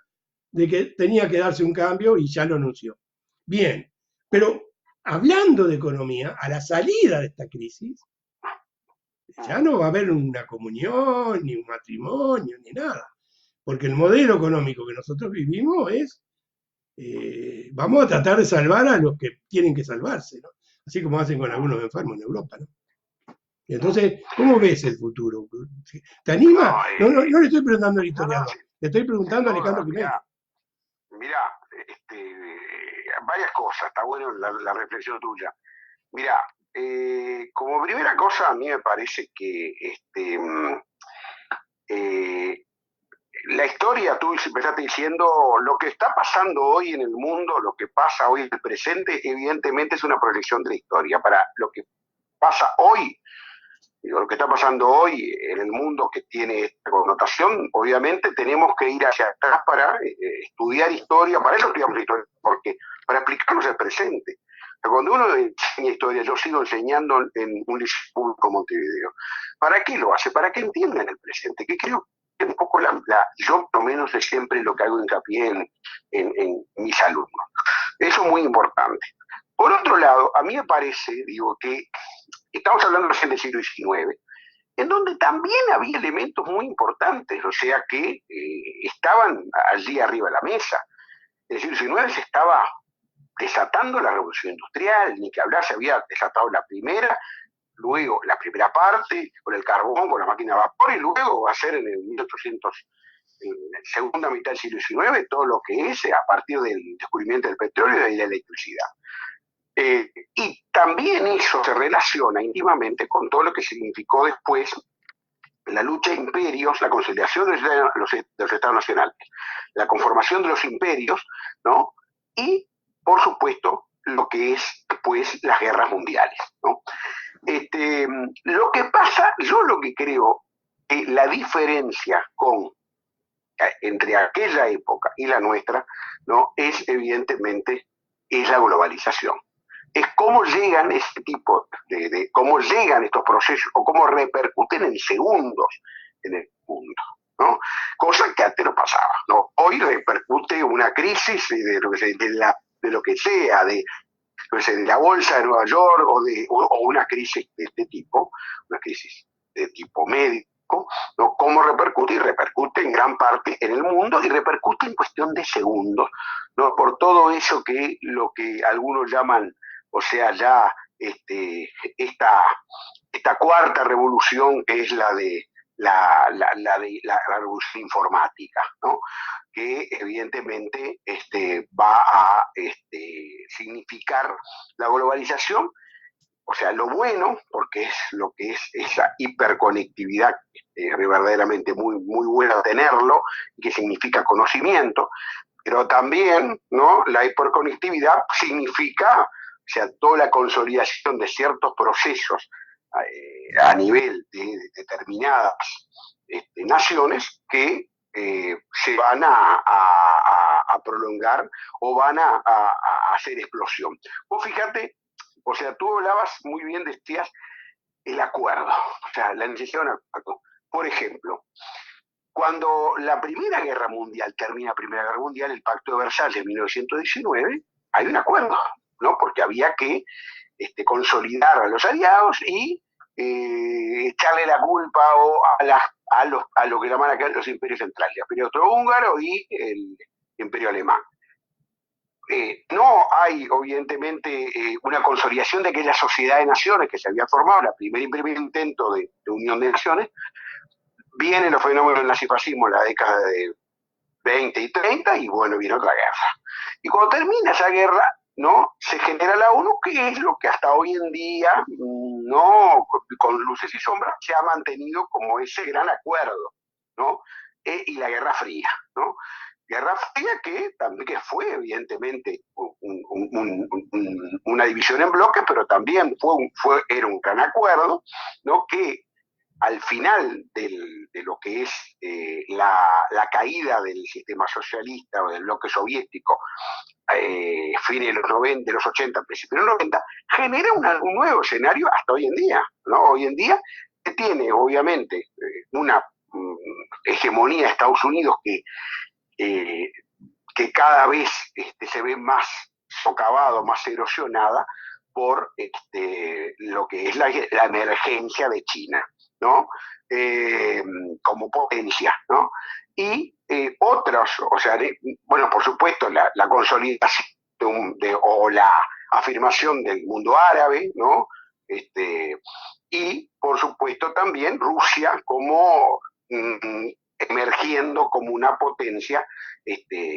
de que tenía que darse un cambio y ya lo anunció. Bien, pero hablando de economía, a la salida de esta crisis, ya no va a haber una comunión, ni un matrimonio, ni nada. Porque el modelo económico que nosotros vivimos es, vamos a tratar de salvar a los que tienen que salvarse, ¿no? Así como hacen con algunos enfermos en Europa, ¿no? Entonces, ¿cómo ves el futuro? ¿Te anima? No le estoy preguntando al historiador, le estoy preguntando a Alejandro Jiménez. Mirá, varias cosas, está bueno la reflexión tuya. Mirá, como primera cosa, a mí me parece que la historia, tú empezaste diciendo, lo que está pasando hoy en el mundo, lo que pasa hoy en el presente, evidentemente es una proyección de la historia. Para lo que pasa hoy, lo que está pasando hoy en el mundo que tiene esta connotación, obviamente tenemos que ir hacia atrás para estudiar historia, para eso estudiamos historia, porque para explicarnos el presente. Cuando uno enseña historia, yo sigo enseñando en un liceo público Montevideo. ¿Para qué lo hace? Para que entiendan el presente, que creo que un poco yo por lo menos es siempre lo que hago hincapié en mis alumnos. Eso es muy importante. Por otro lado, a mí me parece, digo, que estamos hablando recién del siglo XIX, en donde también había elementos muy importantes, o sea, que estaban allí arriba de la mesa. En el siglo XIX se estaba desatando la revolución industrial, ni que hablar, se había desatado la primera, luego la primera parte, con el carbón, con la máquina de vapor, y luego va a ser en el 1800, en la segunda mitad del siglo XIX, todo lo que es a partir del descubrimiento del petróleo y de la electricidad. Y también eso se relaciona íntimamente con todo lo que significó después la lucha de imperios, la consolidación de los estados nacionales, la conformación de los imperios, ¿no? Y, por supuesto, lo que es pues las guerras mundiales, ¿no? Lo que pasa, yo lo que creo que la diferencia entre aquella época y la nuestra, ¿no? Es evidentemente la globalización. Es cómo llegan este tipo cómo llegan estos procesos o cómo repercuten en segundos en el mundo, ¿no? Cosa que antes no pasaba, ¿no? Hoy repercute una crisis de lo que sea, de la bolsa de Nueva York o una crisis de este tipo, una crisis de tipo médico, ¿no? ¿Cómo repercute? Y repercute en gran parte en el mundo y repercute en cuestión de segundos, ¿no? Por todo eso lo que algunos llaman, o sea, ya esta cuarta revolución que es la de la revolución informática, ¿no? Que evidentemente va a significar la globalización, o sea, lo bueno, porque es lo que es esa hiperconectividad, verdaderamente muy, muy buena tenerlo, que significa conocimiento, pero también, ¿no? La hiperconectividad significa, o sea, toda la consolidación de ciertos procesos a nivel de determinadas naciones que se van a prolongar o van a hacer explosión. Vos fíjate, o sea, tú hablabas muy bien, decías, el acuerdo, o sea, la necesidad de un acuerdo. Por ejemplo, Cuando la Primera Guerra Mundial termina la Primera Guerra Mundial, el Pacto de Versalles en 1919, hay un acuerdo, ¿no? Porque había que consolidar a los aliados y echarle la culpa a lo que llaman acá los imperios centrales, el imperio austrohúngaro y el imperio alemán. No hay, evidentemente, una consolidación de aquella sociedad de naciones que se había formado, el primer intento de unión de naciones. Vienen los fenómenos del nazifascismo en la década de 20 y 30, y bueno, viene otra guerra. Y cuando termina esa guerra, ¿no? Se genera la ONU, que es lo que hasta hoy en día, no, con luces y sombras, se ha mantenido como ese gran acuerdo, ¿no? Y la Guerra Fría, ¿no? Guerra Fría que fue evidentemente una división en bloques, pero también era un gran acuerdo, ¿no? Que al final de lo que es la caída del sistema socialista o del bloque soviético, fines de los 80, principios de los 90, genera un nuevo escenario hasta hoy en día, ¿no? Hoy en día se tiene, obviamente, una hegemonía de Estados Unidos que cada vez se ve más socavado, más erosionada por lo que es la emergencia de China, ¿no? Como potencia, ¿no? Y otros, o sea, bueno, por supuesto, la consolidación o la afirmación del mundo árabe, ¿no? Y, por supuesto, también Rusia como emergiendo como una potencia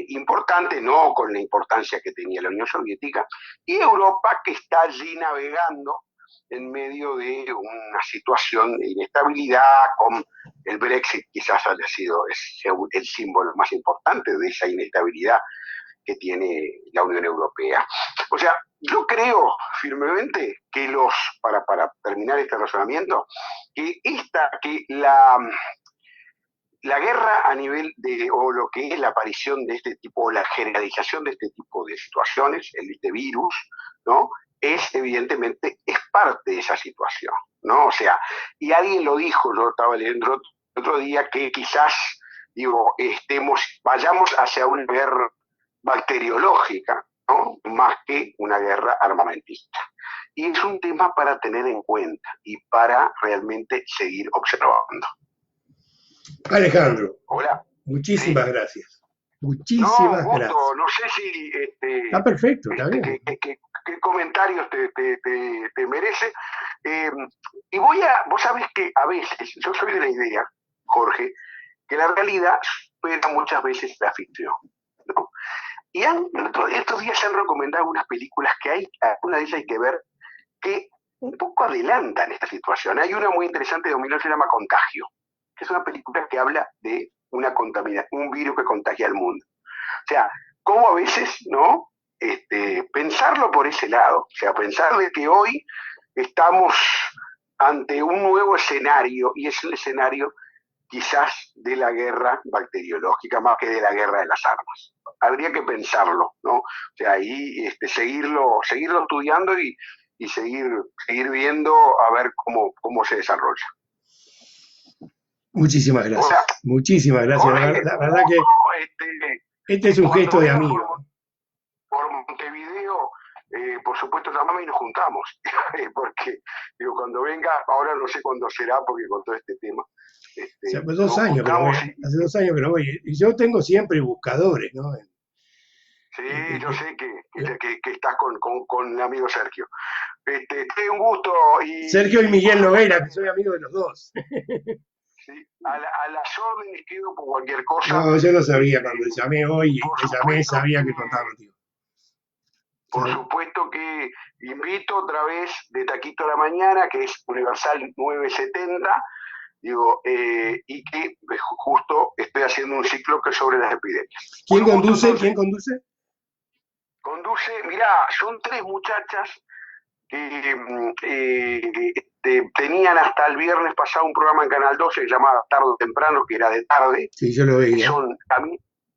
importante, no con la importancia que tenía la Unión Soviética, y Europa, que está allí navegando en medio de una situación de inestabilidad, con el Brexit quizás haya sido el símbolo más importante de esa inestabilidad que tiene la Unión Europea. O sea, yo creo firmemente que para terminar este razonamiento, que la guerra a nivel o lo que es la aparición de este tipo, o la generalización de este tipo de situaciones, este virus, ¿no? Evidentemente, es parte de esa situación, ¿no? O sea, y alguien lo dijo, yo estaba leyendo el otro día, que quizás, vayamos hacia una guerra bacteriológica, ¿no? Más que una guerra armamentista. Y es un tema para tener en cuenta y para realmente seguir observando. Alejandro, hola. Muchísimas gracias. Muchísimas gracias. No sé si está perfecto, está bien. ¿Qué comentarios te merece? Y vos sabés que a veces, yo soy de la idea, Jorge, que la realidad supera muchas veces la ficción, ¿no? Y estos días se han recomendado unas películas alguna de ellas hay que ver, que un poco adelantan esta situación. Hay una muy interesante de 2008 que se llama Contagio, que es una película que habla de un virus que contagia al mundo. O sea, cómo a veces, ¿no? Pensarlo por ese lado, o sea, pensar de que hoy estamos ante un nuevo escenario, y es el escenario quizás de la guerra bacteriológica más que de la guerra de las armas. Habría que pensarlo, ¿no? O sea, ahí seguirlo estudiando y seguir viendo a ver cómo se desarrolla. Muchísimas gracias. O sea, muchísimas gracias. La verdad que este es un gesto de amigo. Por Montevideo, por supuesto, llamame y nos juntamos. Porque, cuando venga, ahora no sé cuándo será, porque con todo este tema. O sea, pues 2 años que no voy. Hace 2 años que no voy. Y yo tengo siempre buscadores, ¿no? Sí, yo sé que estás con el amigo Sergio. Un gusto. Sergio y Miguel Nogueira, que soy amigo de los dos. Sí, a las órdenes quedo por cualquier cosa. No, yo no sabía, cuando le llamé hoy, sabía que contaba contigo. Por supuesto que invito otra vez de Taquito a la Mañana, que es Universal 970, y que justo estoy haciendo un ciclo que es sobre las epidemias. ¿Quién conduce? Conduce, mirá, son 3 muchachas que tenían hasta el viernes pasado un programa en Canal 12 llamado Tarde o Temprano, que era de tarde. Sí, yo lo veía. Son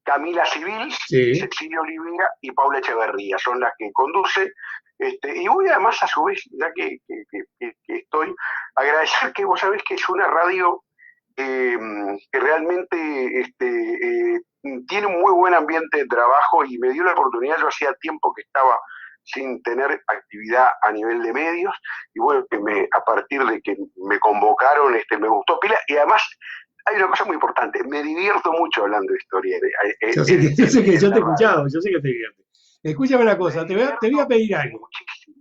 Camila Civil, sí. Cecilia Olivera y Paula Echeverría, son las que conduce. Y voy además, a su vez, ya que estoy, agradecer que vos sabés que es una radio que realmente tiene un muy buen ambiente de trabajo y me dio la oportunidad. Yo hacía tiempo que estaba sin tener actividad a nivel de medios, y bueno, a partir de que me convocaron, me gustó pila, y además hay una cosa muy importante, me divierto mucho hablando de historia. Yo sé que yo te he escuchado, yo sé que te diviertes. Escúchame una cosa, te voy a pedir algo. Muchísimo.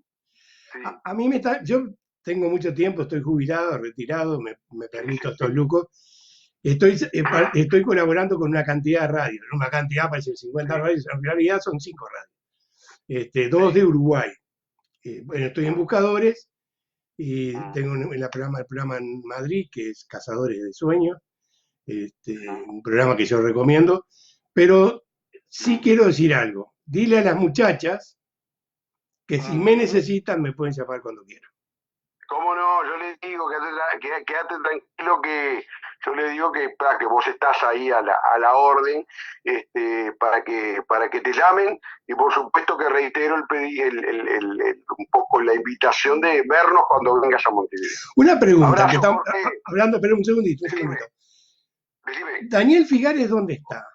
Sí. A mí yo tengo mucho tiempo, estoy jubilado, retirado, me permito estos lucos. Estoy colaborando con una cantidad de radios, una cantidad, parece 50 radios, en realidad son 5 radios, 2 de Uruguay. Bueno, estoy en Buscadores y tengo el programa en Madrid, que es Cazadores de Sueños, un programa que yo recomiendo, pero sí quiero decir algo. Dile a las muchachas que si me necesitan me pueden llamar cuando quieran. ¿Cómo no? Yo les digo, quédate tranquilo, que yo les digo que vos estás ahí a la orden, para que te llamen, y por supuesto que reitero un poco la invitación de vernos cuando vengas a Montevideo. Una pregunta, que estamos hablando, pero un segundito. Decime. Daniel Figares, ¿dónde está?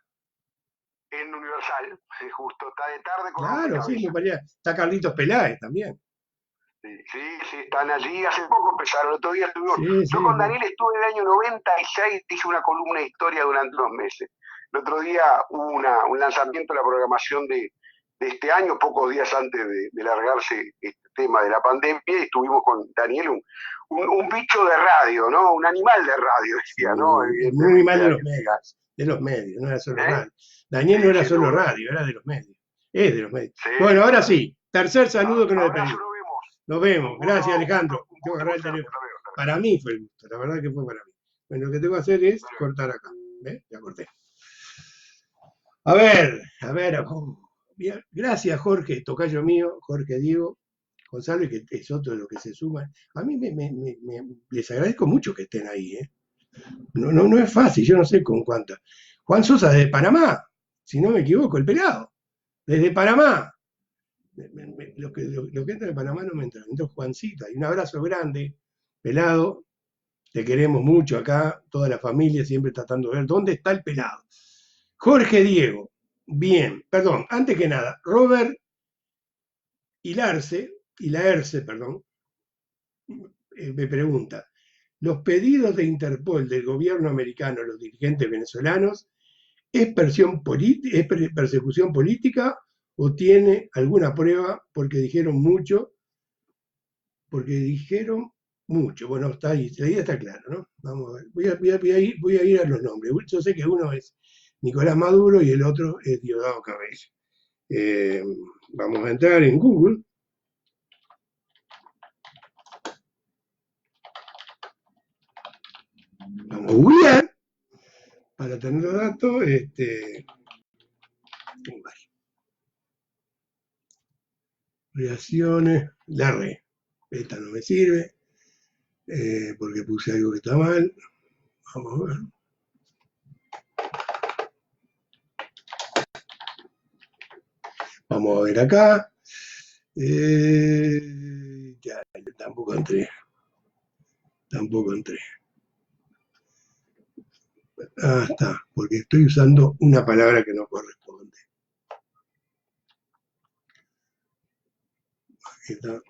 En Universal, justo, está de tarde con Claro, sí, me parecía. Está Carlitos Peláez también. Sí, están allí. Hace poco empezaron, el otro día estuvimos. Yo con Daniel estuve en el año 96, hice una columna de historia durante 2 meses. El otro día hubo un lanzamiento de la programación de este año, pocos días antes de largarse este tema de la pandemia, y estuvimos con Daniel, un bicho de radio, ¿no? Un animal de radio, decía, ¿no? Un animal de los medios, no era solo radio. Daniel no era solo radio, era de los medios. Es de los medios. Sí. Bueno, ahora sí, tercer saludo que nos despedimos. Nos vemos. Gracias, Alejandro. Tengo que agarrar el teléfono. Para mí fue el gusto, la verdad que fue para mí. Bueno, lo que tengo que hacer es cortar acá. ¿Ves? Ya corté. A ver. Bien. Gracias, Jorge, tocayo mío, Jorge Diego, Gonzalo, que es otro de los que se suman. A mí les agradezco mucho que estén ahí, ¿eh? No es fácil, yo no sé con cuántas. Juan Sosa desde Panamá, si no me equivoco, el pelado. Desde Panamá. Lo que entra de Panamá no me entra. Entró Juancita. Y un abrazo grande, pelado. Te queremos mucho acá, toda la familia, siempre tratando de ver dónde está el pelado. Jorge Diego. Bien, perdón, antes que nada, Robert Hilarce, me pregunta, ¿los pedidos de Interpol del gobierno americano a los dirigentes venezolanos es persecución política o tiene alguna prueba porque dijeron mucho? Bueno, está ahí, la idea está clara, ¿no? Vamos a ver, voy a ir a los nombres. Yo sé que uno es Nicolás Maduro y el otro es Diosdado Cabello. Vamos a entrar en Google. Vamos a googlear para tener los datos. Reacciones, la red. Esta no me sirve porque puse algo que está mal. Vamos a ver. Vamos a ver acá. Ya, tampoco entré. Ah, está, porque estoy usando una palabra que no corresponde. Aquí está.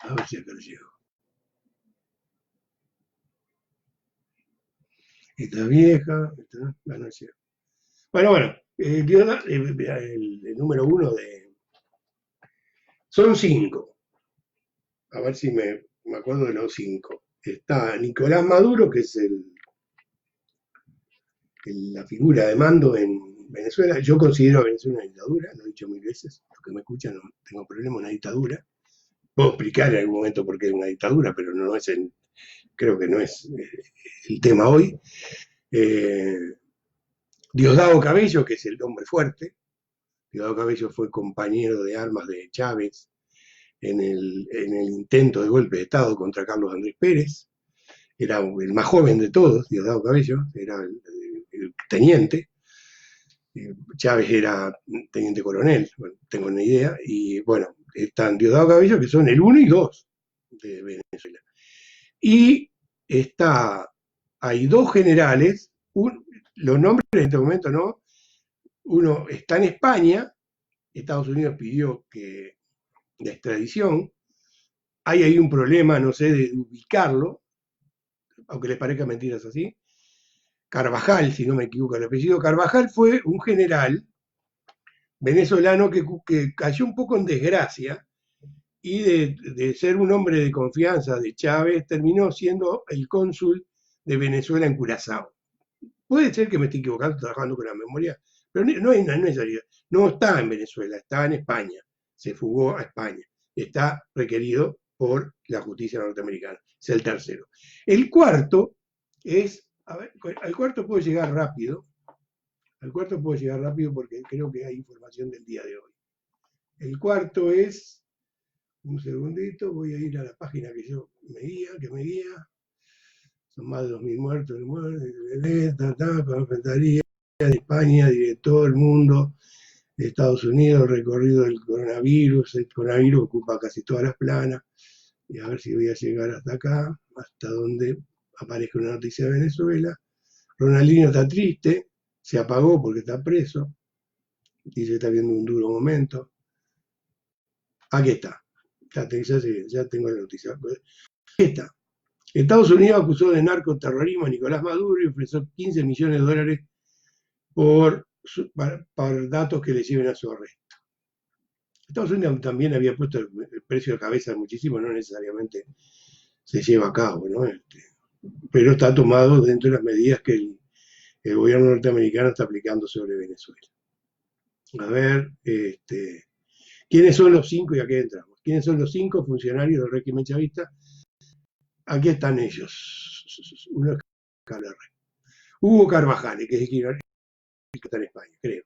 A ver si acá llego. Esta vieja, no llega. Bueno, el número 1 de... Son 5. A ver si me acuerdo de los 5. Está Nicolás Maduro, que es la figura de mando en Venezuela. Yo considero a Venezuela una dictadura, lo he dicho 1000 veces. Los que me escuchan no tengo problema, una dictadura. Puedo explicar en algún momento por qué es una dictadura, pero creo que no es el tema hoy. Diosdado Cabello, que es el hombre fuerte. Diosdado Cabello fue compañero de armas de Chávez en el intento de golpe de Estado contra Carlos Andrés Pérez. Era el más joven de todos, Diosdado Cabello, era el teniente. Chávez era teniente coronel, bueno, tengo una idea, y bueno, están Diosdado Cabello, que son el 1 y 2 de Venezuela. Y hay dos generales, los nombres en este momento no, uno está en España, Estados Unidos pidió que la extradición, hay ahí un problema, no sé, de ubicarlo, aunque les parezca mentiras así. Carvajal, si no me equivoco el apellido, Carvajal fue un general venezolano que cayó un poco en desgracia y de ser un hombre de confianza de Chávez terminó siendo el cónsul de Venezuela en Curazao. Puede ser que me esté equivocando trabajando con la memoria, pero no es necesario. No está en Venezuela, está en España. Se fugó a España. Está requerido por la justicia norteamericana. Es el tercero. El cuarto es, a ver, al cuarto puedo llegar rápido. Al cuarto puedo llegar rápido porque creo que hay información del día de hoy. El cuarto es, un segundito, voy a ir a la página que me guía. Son más de 2.000 muertos, confrontaría de España, de todo el mundo, de Estados Unidos, recorrido del coronavirus. El coronavirus ocupa casi todas las planas. Y a ver si voy a llegar hasta acá, hasta donde aparezca una noticia de Venezuela. Ronaldinho está triste, se apagó porque está preso, dice que está viendo un duro momento. Aquí está, ya tengo la noticia. Aquí está. Estados Unidos acusó de narcoterrorismo a Nicolás Maduro y ofreció $15 millones por datos que le lleven a su arresto. Estados Unidos también había puesto el precio de cabeza muchísimo, no necesariamente se lleva a cabo, ¿no? Pero está tomado dentro de las medidas que el gobierno norteamericano está aplicando sobre Venezuela. A ver, ¿quiénes son los 5? Y aquí entramos. ¿Quiénes son los 5 funcionarios del régimen chavista? Aquí están ellos. Uno es Carlos Rey. Hugo Carvajal, que es el que está en España, creo.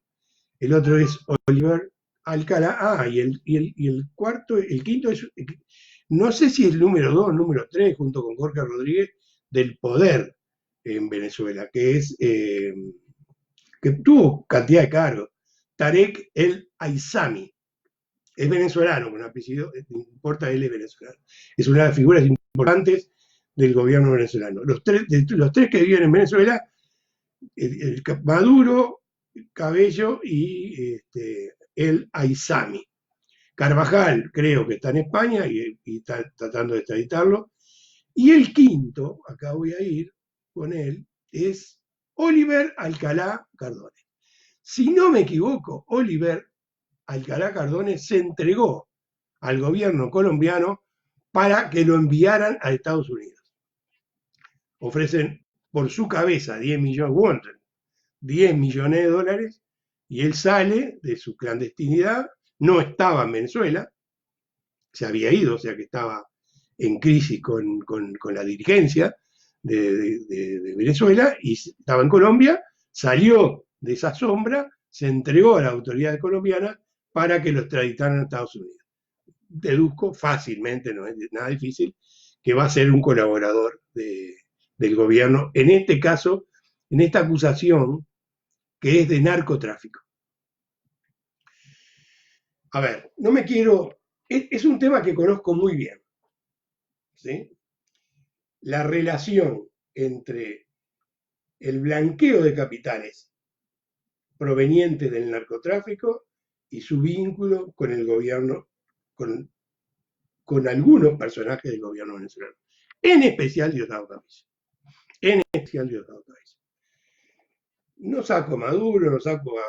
El otro es Oliver Alcalá. Y el cuarto, el quinto es, no sé si es el número 2, número 3, junto con Jorge Rodríguez, del poder en Venezuela, que es, que tuvo cantidad de cargos. Tarek El Aizami. Es venezolano, con apellido, no importa, él es venezolano. Es una de las figuras importantes del gobierno venezolano. Los tres que viven en Venezuela, Maduro, Cabello y el Aizami. Carvajal creo que está en España y está tratando de extraditarlo. Y el quinto, acá voy a ir con él, es Oliver Alcalá Cardone. Si no me equivoco, Oliver Alcalá Cardone se entregó al gobierno colombiano para que lo enviaran a Estados Unidos. Ofrecen por su cabeza 10 millones de dólares y él sale de su clandestinidad, no estaba en Venezuela, se había ido, o sea que estaba en crisis con la dirigencia de Venezuela y estaba en Colombia, salió de esa sombra, se entregó a las autoridades colombianas para que lo extraditaran a Estados Unidos. Deduzco fácilmente, no es nada difícil, que va a ser un colaborador del gobierno, en este caso, en esta acusación que es de narcotráfico. A ver, no me quiero... Es un tema que conozco muy bien, ¿sí? La relación entre el blanqueo de capitales provenientes del narcotráfico y su vínculo con el gobierno, con algunos personajes del gobierno venezolano, en especial Diosdado Cabello. No saco a Maduro, no saco a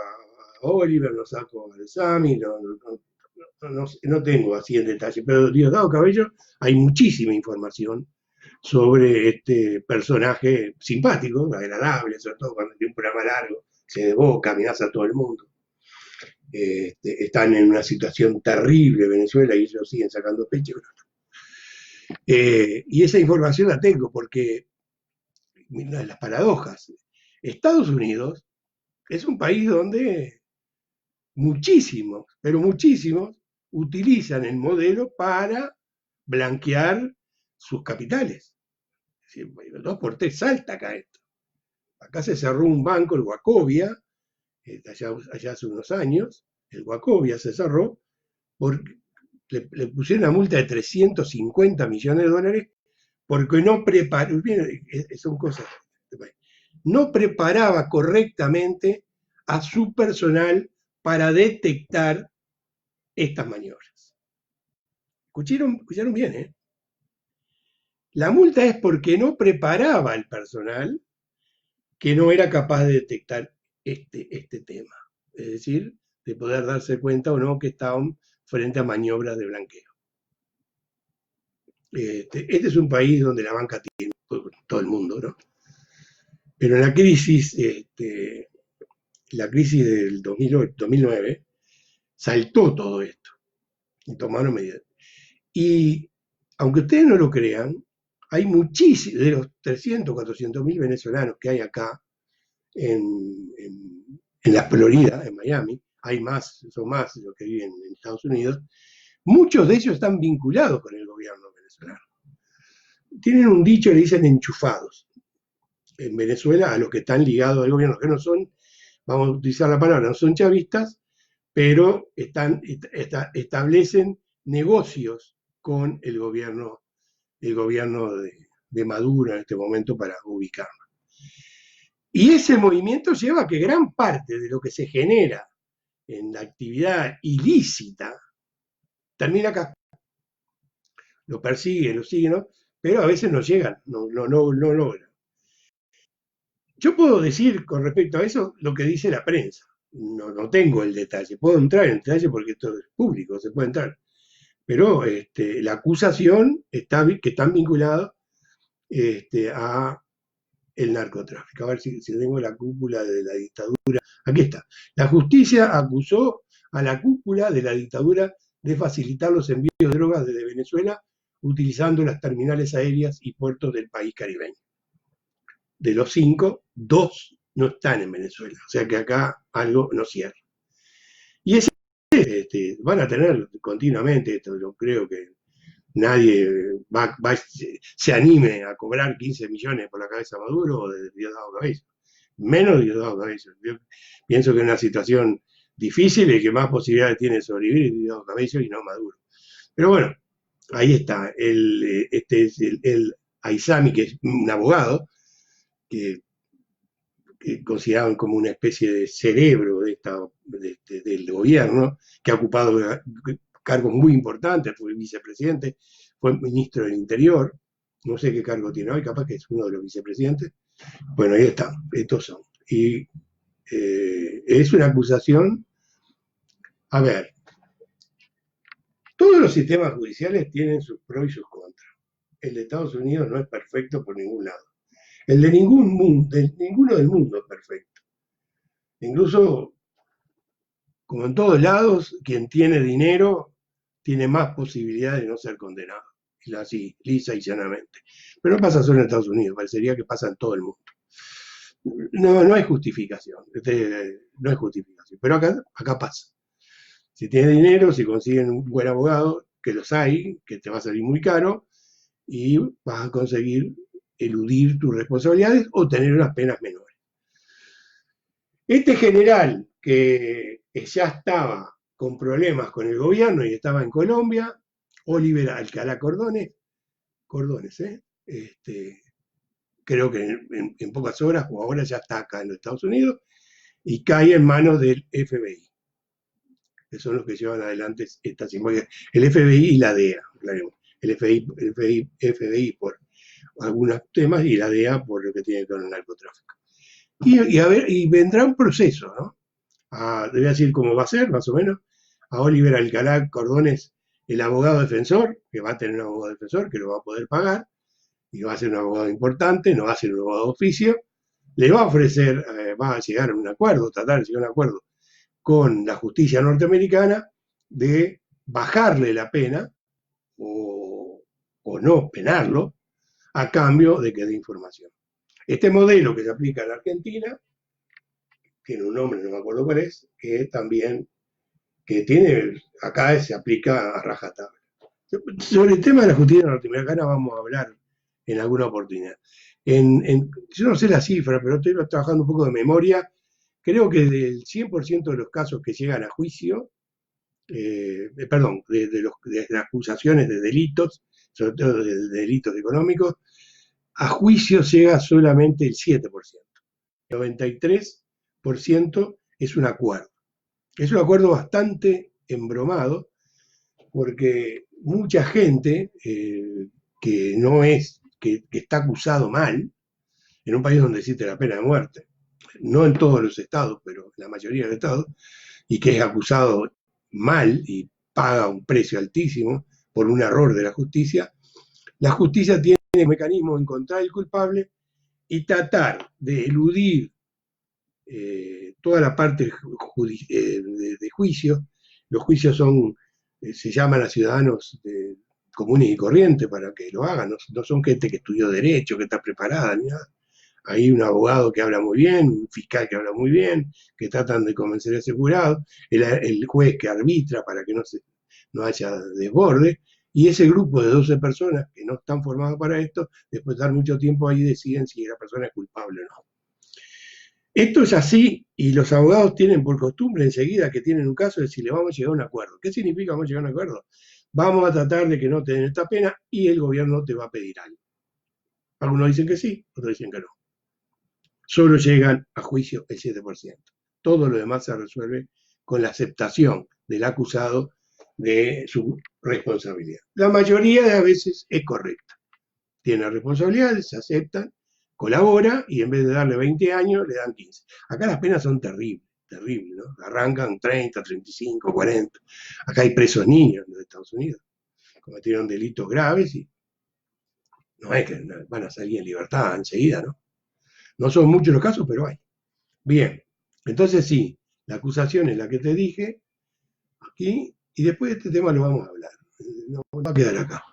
Oliver, no saco a Alzami, no tengo así en detalle, pero Diosdado Cabello hay muchísima información sobre este personaje simpático, agradable, sobre todo cuando tiene un programa largo, se desboca, amenaza a todo el mundo. Están en una situación terrible Venezuela y ellos siguen sacando pecho. Y esa información la tengo porque, mira, las paradojas. Estados Unidos es un país donde muchísimos, pero muchísimos, utilizan el modelo para blanquear sus capitales. Es decir, 2 por 3 salta acá esto. Acá se cerró un banco, el Wachovia, allá hace unos años, el Wachovia se cerró le pusieron una multa de 350 millones de dólares porque no preparó, son cosas, no preparaba correctamente a su personal para detectar estas maniobras. Escucharon bien, ¿eh? La multa es porque no preparaba al personal que no era capaz de detectar este tema. Es decir, de poder darse cuenta o no que estaban frente a maniobras de blanqueo. Este es un país donde la banca tiene todo el mundo, ¿no? Pero en la crisis del 2009, saltó todo esto y tomaron medidas. Y aunque ustedes no lo crean, hay muchísimos, de los 300, 400 mil venezolanos que hay acá en la Florida, en Miami, hay más, son más los que viven en Estados Unidos, muchos de ellos están vinculados con el gobierno venezolano. Tienen un dicho, le dicen enchufados en Venezuela a los que están ligados al gobierno, que no son, vamos a utilizar la palabra, no son chavistas, pero establecen negocios con el gobierno de Maduro en este momento para ubicarlo. Y ese movimiento lleva a que gran parte de lo que se genera en la actividad ilícita termina acá. Lo persigue, lo sigue, ¿no? Pero a veces no llegan, no logran. Yo puedo decir con respecto a eso lo que dice la prensa. No tengo el detalle. Puedo entrar en el detalle porque esto es público, se puede entrar. Pero la acusación está que están vinculados a el narcotráfico. A ver si tengo la cúpula de la dictadura. Aquí está. La justicia acusó a la cúpula de la dictadura de facilitar los envíos de drogas desde Venezuela utilizando las terminales aéreas y puertos del país caribeño. De los 5, 2 no están en Venezuela. O sea que acá algo no cierra. Y ese van a tener continuamente, esto yo creo que nadie se anime a cobrar 15 millones por la cabeza de Maduro o de Diosdado Cabello. Menos de Diosdado Cabello. Yo pienso que es una situación difícil y que más posibilidades tiene de sobrevivir es Diosdado Cabello y no Maduro. Pero bueno, ahí está. Este es el Aizami, que es un abogado, que consideraban como una especie de cerebro del gobierno, que ha ocupado cargos muy importantes, fue vicepresidente, fue ministro del Interior, no sé qué cargo tiene hoy, capaz que es uno de los vicepresidentes. Bueno, ahí está, estos son. Y es una acusación, a ver, todos los sistemas judiciales tienen sus pros y sus contras. El de Estados Unidos no es perfecto por ningún lado. El de ninguno del mundo es perfecto. Incluso, como en todos lados, quien tiene dinero tiene más posibilidades de no ser condenado. Así, lisa y llanamente. Pero no pasa solo en Estados Unidos, parecería que pasa en todo el mundo. No hay justificación. No hay justificación. Pero acá pasa. Si tienes dinero, si consiguen un buen abogado, que los hay, que te va a salir muy caro, y vas a conseguir eludir tus responsabilidades o tener unas penas menores. Este general que ya estaba con problemas con el gobierno y estaba en Colombia, Oliver Alcalá Cordones, creo que en pocas horas o ahora ya está acá en los Estados Unidos y cae en manos del FBI, que son los que llevan adelante esta simbología. El FBI y la DEA, el FBI por algunos temas y la DEA por lo que tiene que ver con el narcotráfico. Y vendrá un proceso, ¿no? Le voy a decir cómo va a ser, más o menos. A Oliver Alcalá Cordones, el abogado defensor, que va a tener un abogado defensor que lo va a poder pagar, y va a ser un abogado importante, no va a ser un abogado de oficio, le va a ofrecer, va a llegar a un acuerdo, tratar de llegar a un acuerdo con la justicia norteamericana de bajarle la pena o no penarlo a cambio de que dé información. Este modelo que se aplica en la Argentina tiene un nombre, no me acuerdo cuál es, que también acá se aplica a rajatabla. Sobre el tema de la justicia norteamericana vamos a hablar en alguna oportunidad. Yo no sé la cifra, pero estoy trabajando un poco de memoria. Creo que del 100% de los casos que llegan a juicio, perdón, de las acusaciones de delitos, sobre todo de delitos económicos, a juicio llega solamente el 7%. El 93% es un acuerdo. Es un acuerdo bastante embromado, porque mucha gente que no es, que está acusado mal, en un país donde existe la pena de muerte, no en todos los estados, pero en la mayoría de los estados, y que es acusado mal y paga un precio altísimo por un error de la justicia tiene un mecanismo de encontrar el culpable y tratar de eludir toda la parte de juicio. Los juicios son, se llaman a ciudadanos comunes y corrientes para que lo hagan, no son gente que estudió derecho, que está preparada, ni nada. Hay un abogado que habla muy bien, un fiscal que habla muy bien, que tratan de convencer a ese jurado, el juez que arbitra para que no haya desborde, y ese grupo de 12 personas que no están formadas para esto, después de dar mucho tiempo ahí deciden si la persona es culpable o no. Esto es así, y los abogados tienen por costumbre enseguida que tienen un caso decirle vamos a llegar a un acuerdo. ¿Qué significa vamos a llegar a un acuerdo? Vamos a tratar de que no te den esta pena y el gobierno te va a pedir algo. Algunos dicen que sí, otros dicen que no. Solo llegan a juicio el 7%. Todo lo demás se resuelve con la aceptación del acusado de su responsabilidad. La mayoría de las veces es correcta. Tiene responsabilidades, se aceptan, colabora y en vez de darle 20 años le dan 15. Acá las penas son terribles, terribles, ¿no? Arrancan 30, 35, 40. Acá hay presos niños en los Estados Unidos. Cometieron delitos graves y no es que van a salir en libertad enseguida, ¿no? No son muchos los casos, pero hay. Bien, entonces sí, la acusación es la que te dije aquí, y después de este tema lo vamos a hablar. No va a quedar acá.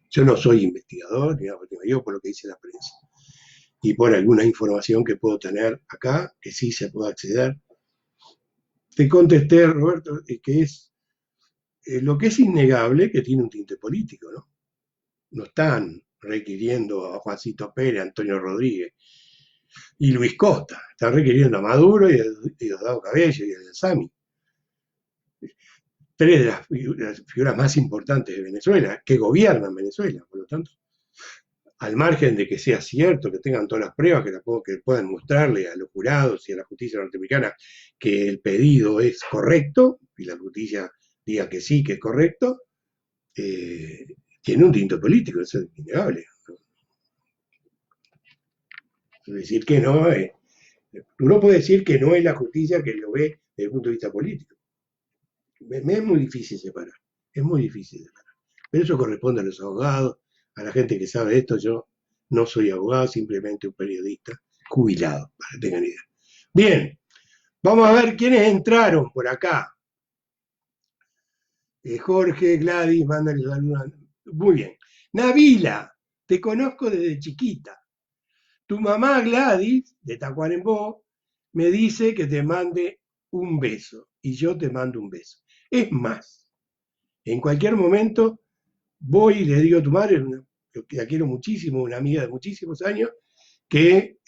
Yo no soy investigador, digamos, yo por lo que dice la prensa. Y por alguna información que puedo tener acá, que sí se puede acceder. Te contesté, Roberto, que es lo que es innegable que tiene un tinte político, ¿no? No están requiriendo a Juancito Pérez, Antonio Rodríguez y Luis Costa, están requiriendo a Maduro y a Diosdado Cabello y a Sami. Tres de las figuras más importantes de Venezuela, que gobiernan Venezuela, por lo tanto, al margen de que sea cierto, que tengan todas las pruebas, que puedan mostrarle a los jurados y a la justicia norteamericana que el pedido es correcto, y la justicia diga que sí, que es correcto, tiene un tinte político, eso es innegable. Es decir, que no, uno puede decir que no es la justicia que lo ve desde el punto de vista político. Me es muy difícil separar, es muy difícil separar. Pero eso corresponde a los abogados, a la gente que sabe esto. Yo no soy abogado, simplemente un periodista jubilado, para que tengan idea. Bien, vamos a ver quiénes entraron por acá. Jorge, Gladys, mándale saludos. Muy bien. Nabila, te conozco desde chiquita. Tu mamá Gladys, de Tacuarembó, me dice que te mande un beso y yo te mando un beso. Es más, en cualquier momento voy y le digo a tu madre, que la quiero muchísimo, una amiga de muchísimos años, que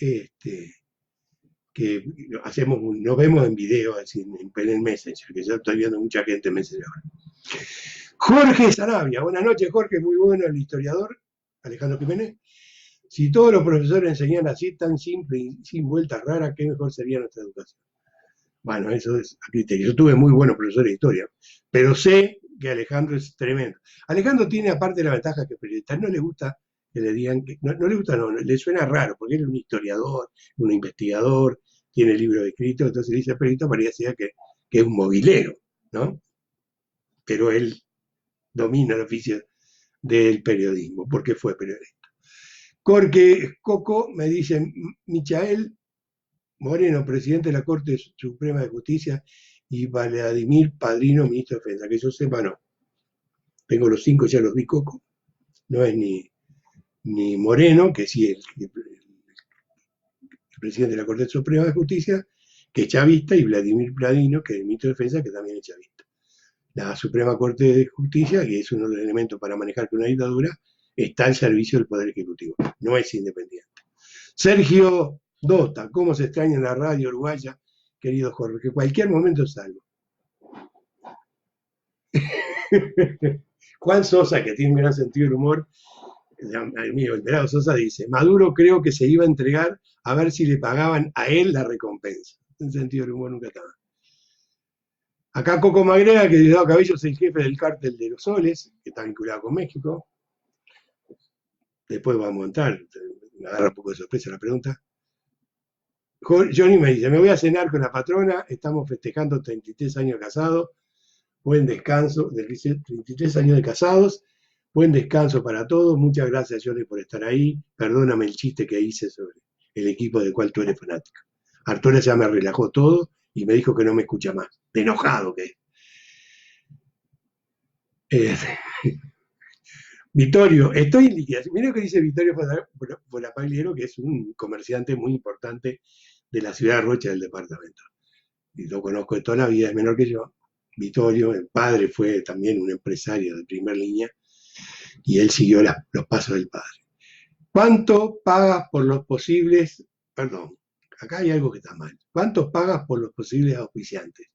nos vemos en video así, en el Messenger, que ya estoy viendo mucha gente en Messenger ahora. Jorge Sarabia, buenas noches Jorge, muy bueno el historiador, Alejandro Jiménez. Si todos los profesores enseñaran así, tan simple y sin vueltas raras, qué mejor sería nuestra educación. Bueno, eso es a criterio. Yo tuve muy buenos profesores de historia, pero sé que Alejandro es tremendo. Alejandro tiene, aparte de la ventaja que es periodista, no le gusta que le digan, no le gusta, no, le suena raro, porque él es un historiador, un investigador, tiene libros escritos, entonces le dice al periodista, parecía que es un movilero, ¿no? Pero él domina el oficio del periodismo, porque fue periodista. Jorge Coco me dice, Michael Moreno, presidente de la Corte Suprema de Justicia, y Vladimir Padrino, ministro de Defensa. Que yo sepa, no. Tengo los 5, ya los vi, Coco. No es ni Moreno, que sí es el presidente de la Corte Suprema de Justicia, que es chavista, y Vladimir Padrino, que es el ministro de Defensa, que también es chavista. La Suprema Corte de Justicia, que es uno de los elementos para manejar una dictadura, está al servicio del Poder Ejecutivo. No es independiente. Sergio Dota, cómo se extraña en la radio uruguaya, querido Jorge, que cualquier momento salgo. Juan Sosa, que tiene un gran sentido del humor, amigo, el pelado Sosa dice, Maduro creo que se iba a entregar a ver si le pagaban a él la recompensa. En sentido del humor nunca estaba. Acá Coco Magrega, que Diosdado Cabello es el jefe del cártel de los soles, que está vinculado con México. Después vamos a entrar, me agarra un poco de sorpresa la pregunta. Johnny me dice, me voy a cenar con la patrona, estamos festejando 33 años de casados, buen descanso, 33 años de casados, buen descanso para todos, muchas gracias Johnny por estar ahí, perdóname el chiste que hice sobre el equipo del cual tú eres fanático. Arturo ya me relajó todo y me dijo que no me escucha más, de enojado que es. Vittorio, estoy en liquidación. Mira lo que dice Vittorio Volapagliero, que es un comerciante muy importante de la ciudad de Rocha del departamento. Y lo conozco de toda la vida, es menor que yo. Vittorio, el padre, fue también un empresario de primera línea y él siguió los pasos del padre. ¿Cuánto pagas por los posibles, perdón, acá hay algo que está mal, ¿cuánto pagas por los posibles auspiciantes?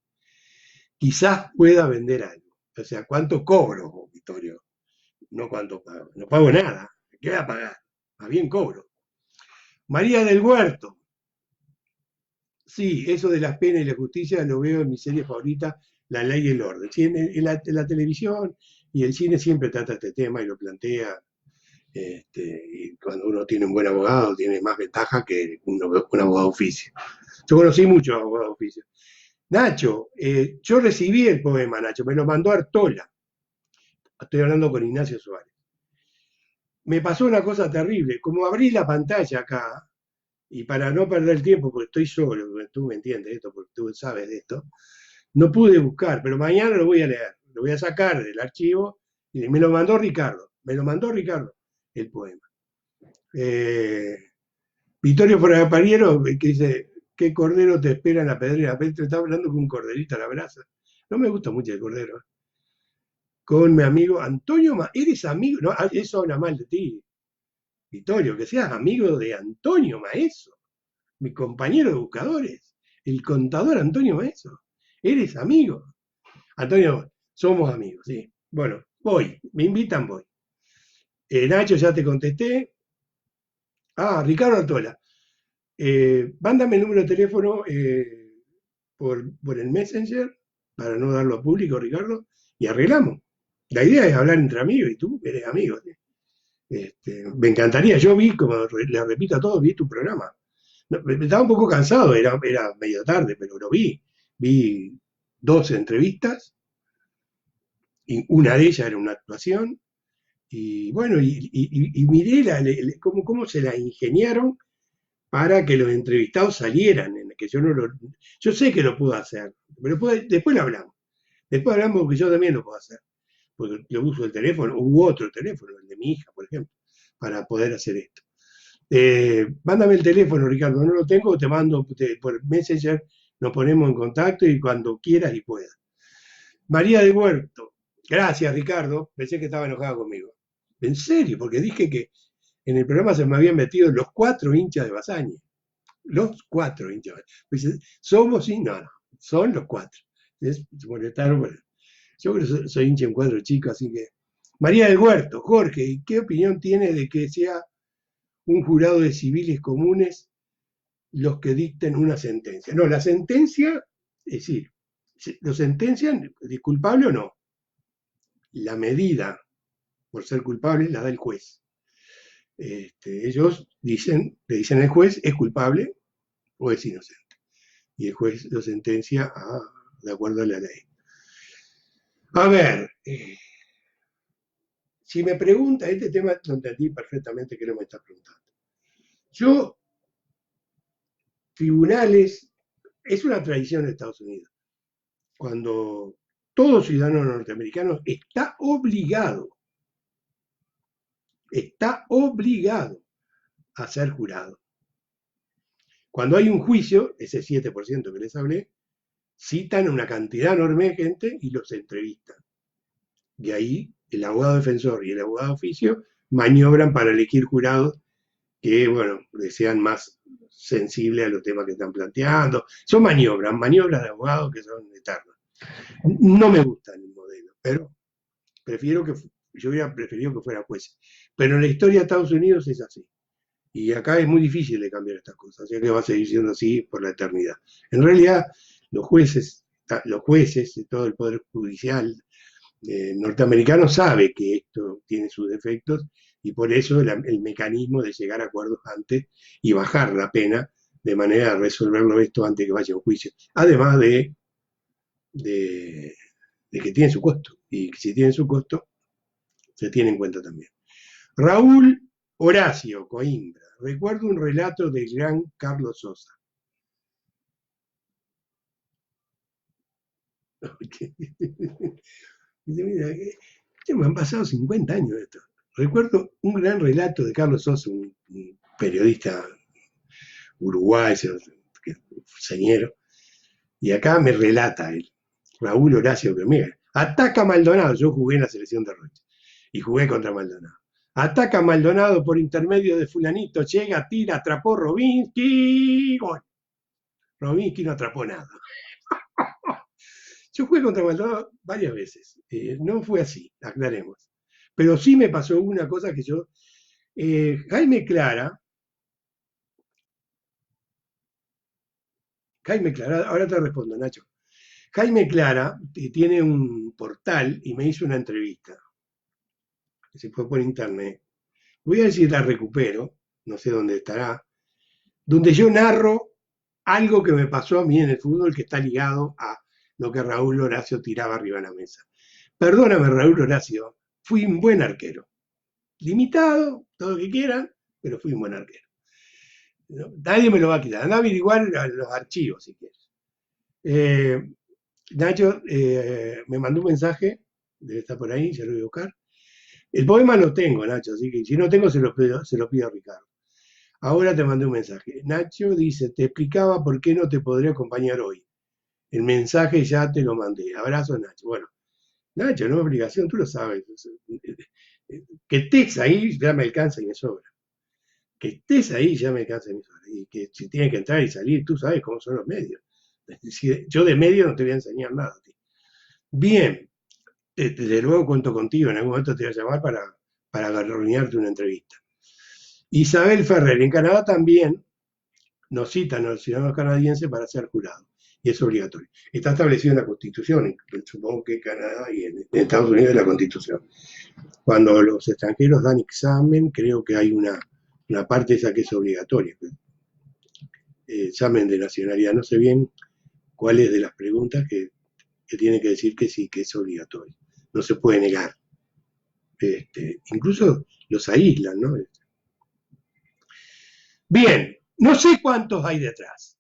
Quizás pueda vender algo. O sea, ¿cuánto cobro, Vittorio? No cuánto pago. No pago nada. ¿Qué voy a pagar? Más bien cobro. María del Huerto. Sí, eso de las penas y la justicia lo veo en mi serie favorita, La Ley y el Orden. Sí, en la televisión y el cine siempre trata este tema y lo plantea. Y cuando uno tiene un buen abogado, tiene más ventaja que un abogado oficio. Yo conocí muchos abogados oficio. Nacho, yo recibí el poema, Nacho, me lo mandó Artola. Estoy hablando con Ignacio Suárez. Me pasó una cosa terrible. Como abrí la pantalla acá, y para no perder el tiempo, porque estoy solo, tú me entiendes esto, porque tú sabes de esto, no pude buscar, pero mañana lo voy a leer. Lo voy a sacar del archivo y me lo mandó Ricardo. Me lo mandó Ricardo el poema. Vittorio Frapariero, que dice, ¿qué cordero te espera en la pedrera? Petro está hablando con un corderito a la brasa. No me gusta mucho el cordero. Con mi amigo Antonio, ¿eres amigo? No, eso habla mal de ti, Vittorio, que seas amigo de Antonio Maeso, mi compañero de buscadores, el contador Antonio Maeso. ¿Eres amigo? Antonio, somos amigos, sí. Bueno, voy, me invitan, voy. Nacho, ya te contesté. Ricardo Artola. Mándame el número de teléfono por el Messenger, para no darlo a público, Ricardo, y arreglamos. La idea es hablar entre amigos, y tú eres amigo. Me encantaría, yo vi, como le repito a todos, vi tu programa. No, estaba un poco cansado, era medio tarde, pero lo vi. Vi 2 entrevistas, y una de ellas era una actuación, y bueno, y miré cómo se la ingeniaron para que los entrevistados salieran, que yo sé que lo puedo hacer, pero después lo hablamos. Después hablamos porque yo también lo puedo hacer, porque yo uso el teléfono, u otro teléfono, el de mi hija, por ejemplo, para poder hacer esto. Mándame el teléfono, Ricardo, no lo tengo, te mando por Messenger, nos ponemos en contacto y cuando quieras y puedas. María de Huerto, gracias Ricardo, pensé que estaba enojado conmigo. En serio, porque dije que en el programa se me habían metido los 4 hinchas de Basaña. Los 4 hinchas. Pues, somos, sí, no, son los 4. Se molestaron, bueno. Yo creo que soy hincha en 4 chicos, así que. María del Huerto, Jorge, ¿qué opinión tiene de que sea un jurado de civiles comunes los que dicten una sentencia? No, la sentencia, es decir, lo sentencian de culpable o no. La medida por ser culpable la da el juez. Ellos le dicen al juez, ¿es culpable o es inocente? Y el juez lo sentencia de acuerdo a la ley. A ver, si me pregunta, este tema lo entendí perfectamente que no me está preguntando. Yo, tribunales, es una tradición de Estados Unidos. Cuando todo ciudadano norteamericano está obligado a ser jurado. Cuando hay un juicio, ese 7% que les hablé, citan una cantidad enorme de gente y los entrevistan. Y ahí el abogado defensor y el abogado oficio maniobran para elegir jurados que, bueno, sean más sensibles a los temas que están planteando. Son maniobras de abogados que son eternas. No me gusta el modelo. pero yo hubiera preferido que fuera juez. Pero en la historia de Estados Unidos es así. Y acá es muy difícil de cambiar estas cosas, ya que va a seguir siendo así por la eternidad. En realidad, los jueces y todo el Poder Judicial norteamericano sabe que esto tiene sus defectos y por eso el mecanismo de llegar a acuerdos antes y bajar la pena de manera de resolverlo esto antes que vaya a un juicio. Además de que tiene su costo. Y si tiene su costo, se tiene en cuenta también. Raúl Horacio Coimbra. Recuerdo un relato del gran Carlos Sosa. Mira, me han pasado 50 años de esto. Recuerdo un gran relato de Carlos Sosa, un periodista uruguayo, señero, y acá me relata él, Raúl Horacio Coimbra. Ataca Maldonado, yo jugué en la selección de Rocha y jugué contra Maldonado. Ataca Maldonado por intermedio de fulanito, llega, tira, atrapó Robinsky, gol. Robinsky no atrapó nada. Yo jugué contra Maldonado varias veces, no fue así, aclaremos. Pero sí me pasó una cosa que yo, Jaime Clara, ahora te respondo, Nacho. Jaime Clara tiene un portal y me hizo una entrevista, que se fue por internet. Voy a ver si la recupero, no sé dónde estará, donde yo narro algo que me pasó a mí en el fútbol que está ligado a lo que Raúl Horacio tiraba arriba de la mesa. Perdóname, Raúl Horacio, fui un buen arquero. Limitado, todo lo que quieran, pero fui un buen arquero. Nadie me lo va a quitar. Anda a averiguar los archivos si quieres. Nacho me mandó un mensaje, debe estar por ahí, ya lo voy a buscar. El poema lo tengo, Nacho, así que si no tengo se lo pido a Ricardo. Ahora te mandé un mensaje. Nacho dice, te explicaba por qué no te podré acompañar hoy. El mensaje ya te lo mandé. Abrazo, Nacho. Bueno, Nacho, no es obligación, tú lo sabes. Que estés ahí ya me alcanza y me sobra. Que estés ahí ya me alcanza y me sobra. Y que si tienes que entrar y salir, tú sabes cómo son los medios. Yo de medio no te voy a enseñar nada. Bien, desde luego cuento contigo, en algún momento te voy a llamar para reunirte una entrevista. Isabel Ferrer, en Canadá también nos citan a los ciudadanos canadienses para ser jurados, y es obligatorio. Está establecido en la Constitución, supongo que en Canadá y en Estados Unidos en la Constitución. Cuando los extranjeros dan examen, creo que hay una parte esa que es obligatoria. Examen de nacionalidad, no sé bien cuál es de las preguntas que tiene que decir que sí, que es obligatorio. No se puede negar. Incluso los aíslan, ¿no? Bien, no sé cuántos hay detrás,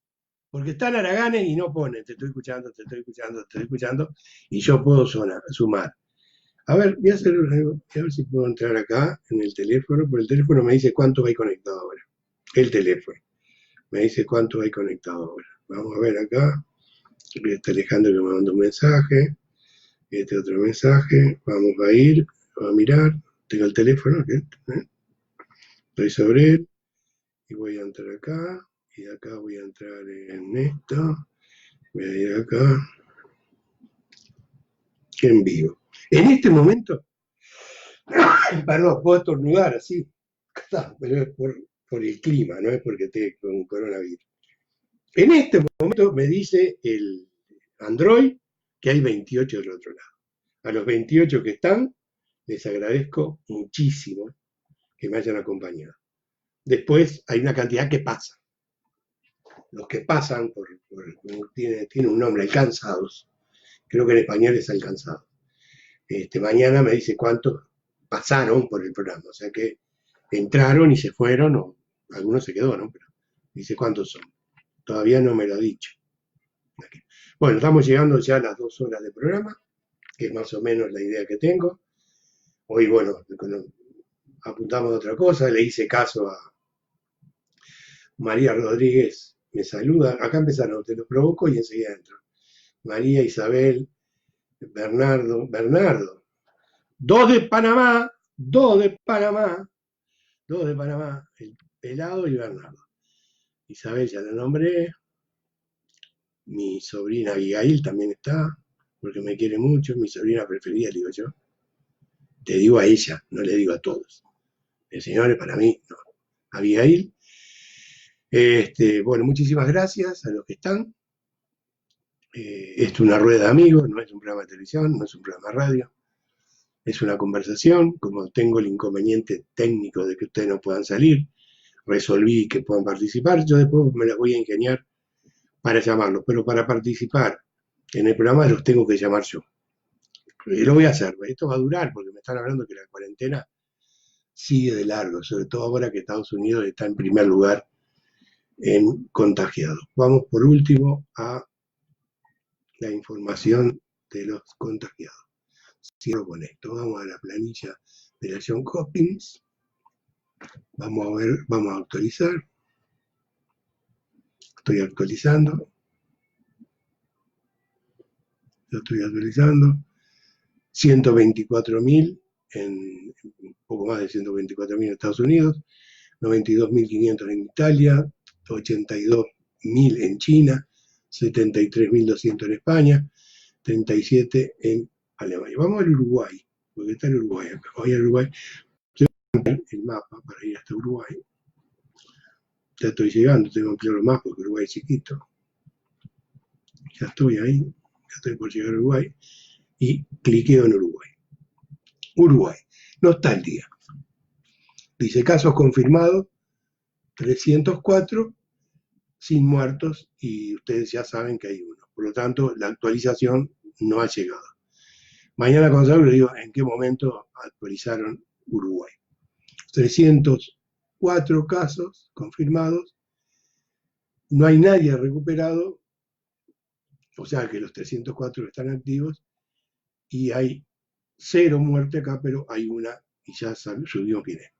porque están haraganes y no ponen, te estoy escuchando, te estoy escuchando, te estoy escuchando, y yo puedo sumar. A ver, voy a ver si puedo entrar acá en el teléfono, porque el teléfono me dice cuántos hay conectado ahora. El teléfono me dice cuántos hay conectado ahora. Vamos a ver acá. Está Alejandro que me mandó un mensaje. Este otro mensaje. Vamos a ir, a mirar. Tengo el teléfono, estoy sobre él. Y voy a entrar acá. Y acá voy a entrar en esto. Voy a ir acá. En vivo. En este momento, perdón, puedo estornudar así, pero es por el clima, no es porque esté con coronavirus. En este momento me dice el Android que hay 28 del otro lado. A los 28 que están, les agradezco muchísimo que me hayan acompañado. Después hay una cantidad que pasa. Los que pasan, tiene un nombre, alcanzados. Creo que en español es alcanzado. Mañana me dice cuántos pasaron por el programa. O sea que entraron y se fueron, o algunos se quedaron, pero dice cuántos son. Todavía no me lo ha dicho. Bueno, estamos llegando ya a las 2 horas de programa, que es más o menos la idea que tengo. Hoy, bueno, apuntamos a otra cosa, le hice caso a María Rodríguez, me saluda. Acá empezaron, te lo provoco y enseguida entro. María Isabel, Bernardo, dos de Panamá, el Pelado y Bernardo. Isabel ya la nombré, mi sobrina Abigail también está, porque me quiere mucho, mi sobrina preferida, le digo yo. Te digo a ella, no le digo a todos. El señor es para mí, no. Abigail. Bueno, muchísimas gracias a los que están. Esto es una rueda de amigos, no es un programa de televisión, no es un programa de radio. Es una conversación, como tengo el inconveniente técnico de que ustedes no puedan salir, resolví que puedan participar, yo después me las voy a ingeniar para llamarlos, pero para participar en el programa los tengo que llamar yo. Y lo voy a hacer, esto va a durar porque me están hablando que la cuarentena sigue de largo, sobre todo ahora que Estados Unidos está en primer lugar en contagiados. Vamos por último a la información de los contagiados. Cierro con esto, vamos a la planilla de la Johns Hopkins, vamos a ver, vamos a actualizar, estoy actualizando, yo estoy actualizando, 124.000 en un poco más de 124.000 en Estados Unidos, 92.500 en Italia, 82.000 en China, 73.200 en España, 37 en Alemania. Vamos al Uruguay, porque está el Uruguay acá. Voy al Uruguay, el mapa para ir hasta Uruguay. Ya estoy llegando, tengo que ampliar los mapas porque Uruguay es chiquito. Ya estoy ahí, ya estoy por llegar a Uruguay y cliqueo en Uruguay. Uruguay, no está el día. Dice casos confirmados, 304, sin muertos, y ustedes ya saben que hay uno. Por lo tanto, la actualización no ha llegado. Mañana cuando salga les digo en qué momento actualizaron Uruguay. 304 casos confirmados, no hay nadie recuperado, o sea que los 304 están activos, y hay 0 muertes acá, pero hay una, y ya subió quién es.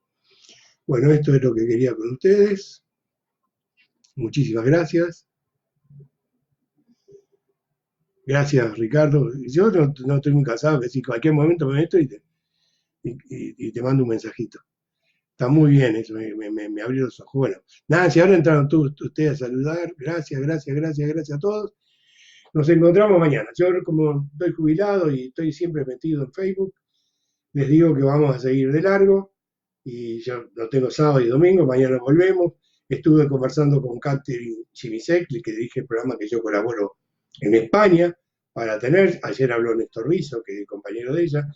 Bueno, esto es lo que quería con ustedes. Muchísimas gracias. Gracias, Ricardo. Yo no estoy muy cansado, que si en cualquier momento me meto y te mando un mensajito. Está muy bien eso, me abrió los ojos. Bueno, nada, si ahora entraron todos ustedes a saludar, gracias a todos. Nos encontramos mañana. Yo como estoy jubilado y estoy siempre metido en Facebook, les digo que vamos a seguir de largo y yo lo tengo sábado y domingo, mañana volvemos. Estuve conversando con Catherine Chimisek, que dirige el programa que yo colaboro en España, para tener, ayer habló Néstor Rizzo, que es compañero de ella,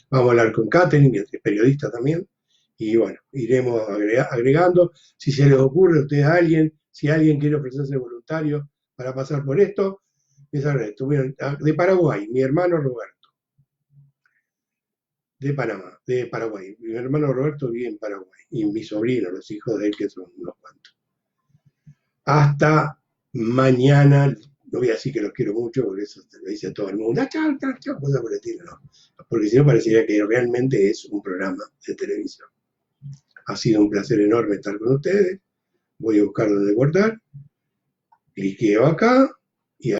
vamos a hablar con Catherine, que es periodista también, y bueno, iremos agregando, si se les ocurre a ustedes a alguien, si alguien quiere ofrecerse voluntario para pasar por esto, de Paraguay, mi hermano Roberto, de Panamá, de Paraguay, mi hermano Roberto vive en Paraguay, y mis sobrinos, los hijos de él, que son unos cuantos. Hasta mañana, no voy a decir que los quiero mucho, porque eso te lo dice todo el mundo, chao, cosas por el estilo, no. Porque si no parecería que realmente es un programa de televisión. Ha sido un placer enorme estar con ustedes. Voy a buscar donde cortar. Cliqueo acá.